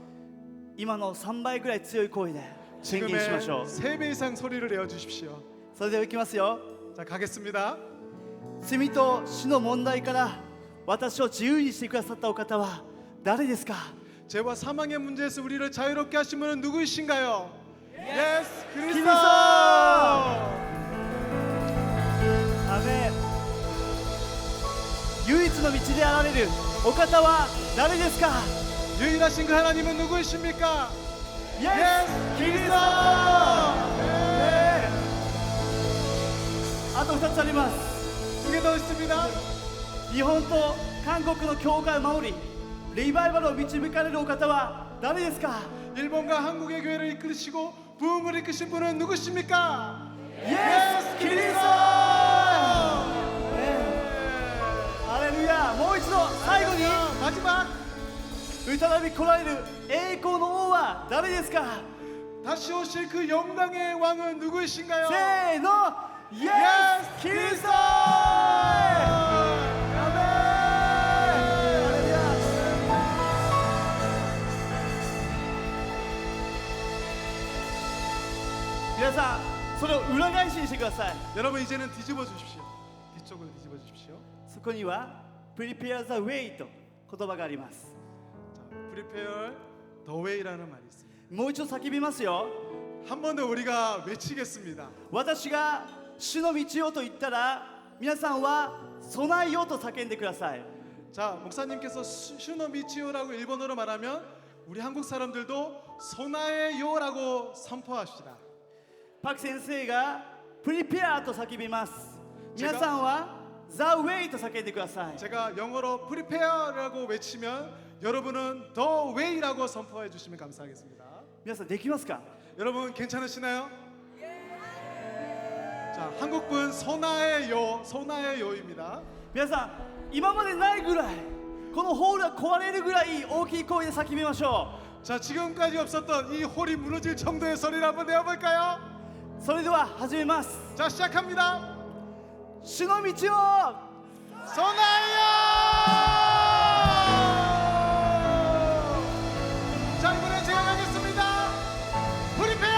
今の3倍ぐらい強い声で宣言し 지금의 ましょう。 3배 이상 소리를 내어 주십시오. それではいきますよ。 자, 가겠습니다. 罪と死の問題から私を自由にしてくださったお方は誰ですか？ 죄와 사망의 문제에서 우리를 자유롭게 하신 분은 누구이신가요? 예수 그리스도. アメン。唯一の道であられるお方は誰ですか？ 유일하신 그 하나님은 누구이십니까? イエス・キリスト。あと2つあります。 두 개 더 있습니다. 日本と韓国の教会を守りリバイバルを導かれるお方は誰ですか？ 일본과 한국의 교회를 이끌으시고 부흥을 이끄신 분은 누구십니까? イエス・キリスト。ハレルヤ。もう一度最後に 마지막 再び来られる栄光の王は誰ですか？ 다시 오실 그 영광의 왕은 누구이신가요? せーの、イエス・キリスト。皆さん、それを裏返しにしてください。 여러분 이제는 뒤집어 주십시오. 뒤쪽으로 뒤집어 주십시오. そこには Prepare the way と言葉があります。 자, prepare the way라는 말이 있습니다. もう一度叫びますよ。 한 번 더 우리가 외치겠습니다. 私が主の道をと言ったら皆さんは備えようと叫んでください。 자, 목사님께서 슈노 미치오라고 일본어로 말하면 우리 한국 사람들도 소나에요라고 선포합시다. パク先生が Prepare と叫びます。皆さんは The way と叫んでください。 제가 영어로 prepare라고 외치면 여러분은 the way라고 선포해 주시면 감사하겠습니다. 皆さんできますか？ 여러분 괜찮으시나요? 자, 한국분 소나에요입니다. 皆さん今までないぐらいこのホールが壊れるぐらい大きい声で叫びましょ 자, 지금까지 없었던 이 홀이 무너질 정도의 소리를 한번 내어볼까요? う。それでは始めます。 자, 시작합니다. 主の道を 소나에요! 자, 이번엔 제가 가겠습니다. 프리페어!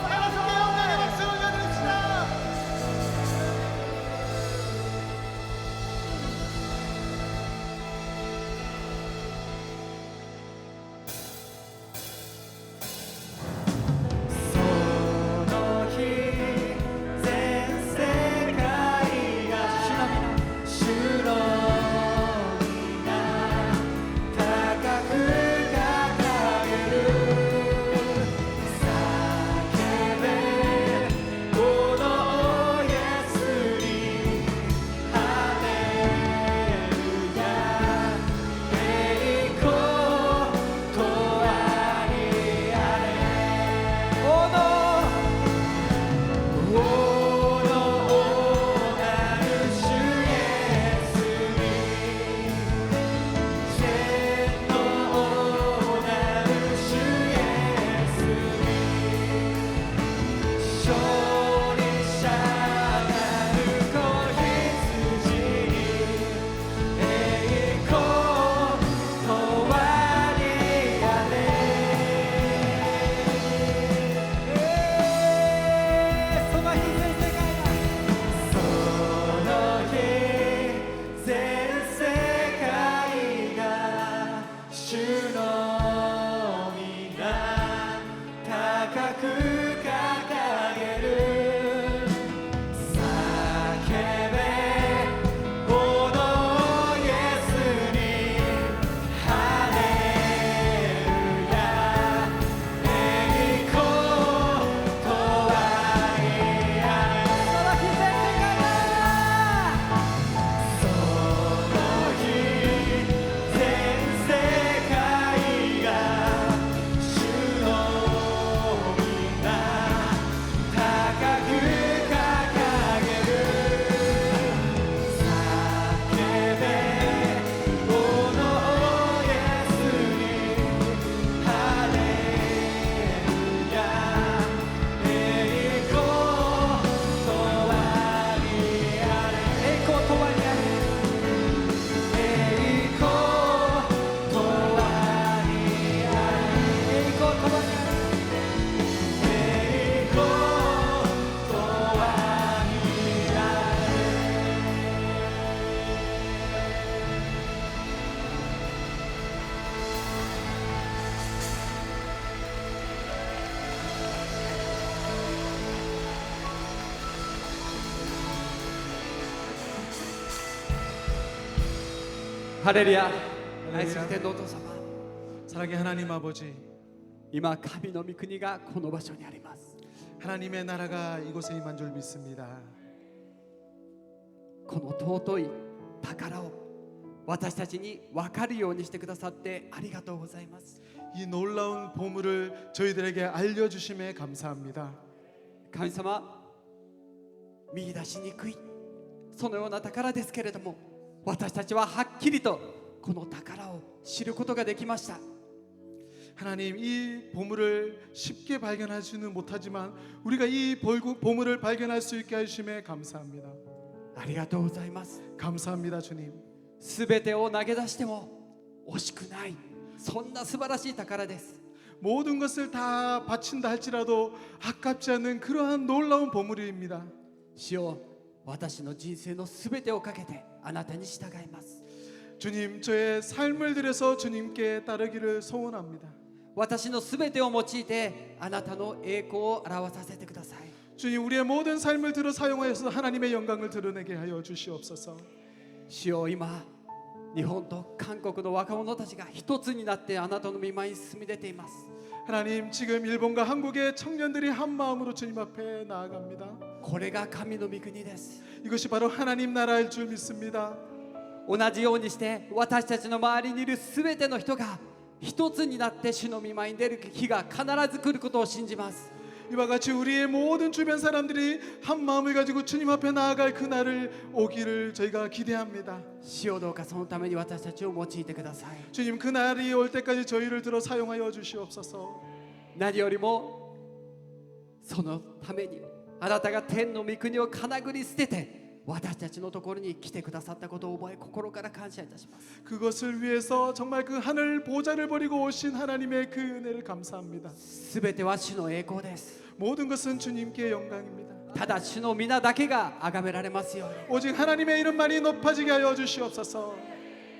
하나님께 영광의 박수 올려드립시다. ハレルヤ。愛する天皇お父様、 사랑의 하나님 아버지, 今神の御国がこの場所にあります。 하나님의 나라가 이곳에 임한 줄 믿습니다. この尊い宝を私たちに分かるようにしてくださってありがとうございます。 이 놀라운 보물을 저희들에게 알려주심에 감사합니다. 神様、見出しにくいそのような宝ですけれども、私たちははっきりとこの宝を知ることができました。 하나님, 이 보물을 쉽게 발견하지는 못하지만 우리가 이 보물을 발견할 수 있게 해주심에 감사합니다. ありがとうございます。 감사합니다, 주님. すべてを投げ出しても惜しくない、そんな素晴らしい宝です。 모든 것을 다 바친다 할지라도 아깝지 않은 그러한 놀라운 보물입니다. 主よ、私の人生のすべてをかけてあなたに従います。 주님, 저의 삶을 들여서 주님께 따르기를 소원합니다. 私のすべてを用いてあなたの栄光を表させてください。 주님, 우리의 모든 삶을 들어 사용하여서 하나님의 영광을 드러내게 하여 주시옵소서. 主よ、今日本と韓国の若者たちが一つになってあなたの御前に進み出ています。 하나님, 지금 일본과 한국의 청년들이 한 마음으로 주님 앞에 나아갑니다. これが神の御国です。 이것이 바로 하나님 나라일 줄 믿습니다. 同じようにして私たちの周りにいるすべての人が一つになって主の御前に出る日が必ず来ることを信じます。 이와 같이 우리의 모든 주변 사람들이 한 마음을 가지고 주님 앞에 나아갈 그날을 오기를 저희가 기대합니다. 主よ、どうかそのために私たちを用いてください。 주님, 그날이 올 때까지 저희를 들어 사용하여 주시옵소서. 何よりもそのためにあなたが天の御国をかなぐり捨てて私たちのところに来てくださったことを覚え、心から感謝いたします。 그것을 위해서 정말 그 하늘 보좌를 버리고 오신 하나님의 그 은혜를 감사합니다. すべては主の栄光です。 모든 것은 주님께 영광입니다. ただ主の皆だけが崇められますように。 오직 하나님의 이름만이 높아지게 하여 주시옵소서.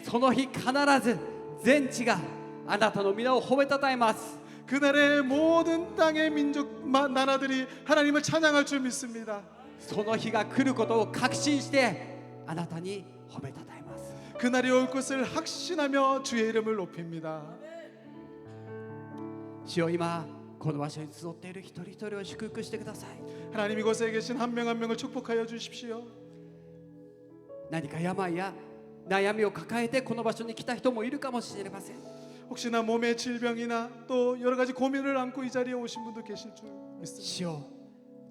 その日必ず全地があなたの皆を褒めたたえます。 그날의 모든 땅의 민족 나라들이 하나님을 찬양할 줄 믿습니다. その日が来ることを確信してあなたに褒めたたえます。 그날이 올 것을 확신하며 주의 이름을 높입니다. 主よ、今この場所に集っている一人一人を祝福してください。 하나님, 이곳에 계신 한 명 한 명을 축복하여 주십시오. 何か病や悩みを抱えてこの場所に来た人もいるかもしれません。 혹시나 몸의 질병이나 또 여러 가지 고민을 안고 이 자리에 오신 분도 계실 줄 믿습니다. 主よ、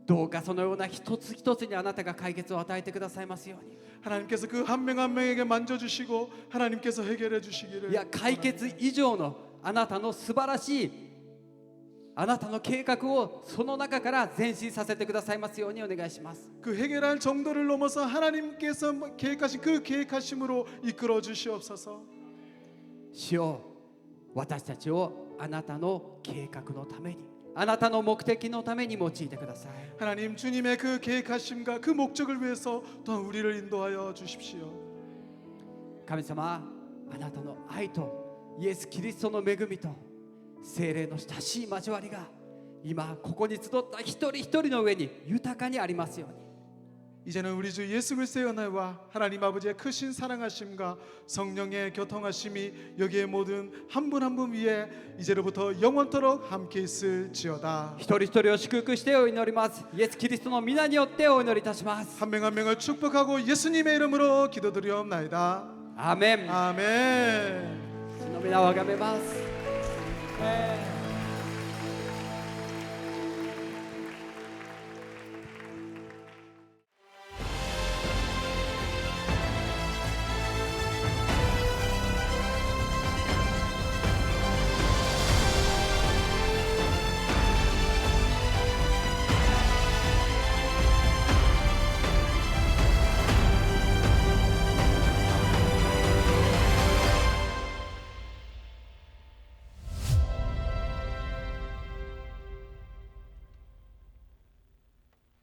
どうかそのような一つ一つにあなたが解決を与えてくださいますように。 하나님께서 그 한 명 한 명에게 만져주시고 하나님께서 해결해 い 주시기를. や、解決以上のあなたの素晴らしいあなたの計画をその中から前進させてくださいますようにお願いします。 그 해결할 정도를 넘어서 하나님께서 계획하신 그 계획하심으로 이끌어 주시옵소서. 主よ、私たちをあなたの計画のために、あなたの目的のために用いてください。 하나님, 주님의 그 계획하심과 그 목적을 위해서 또한 우리를 인도하여 주십시오. 神様、あなたの愛とイエス・キリストの恵みと聖霊の親しい交わりが今ここに集った一人一人の上に豊かにありますように。 이제는 우리 주 예수 그리스도의 은혜와 하나님 아버지의 크신 사랑하심과 성령의 교통하심이 여기에 모든 한 분 한 분 위에 이제로부터 영원토록 함께 있을지어다. 一人一人を祝福してお祈ります。イエス・キリストの皆によってお祈りいたします。 한 명 한 명을 축복하고 예수님의 이름으로 기도드리옵나이다. 아멘. 아멘. 主の皆をあがめます。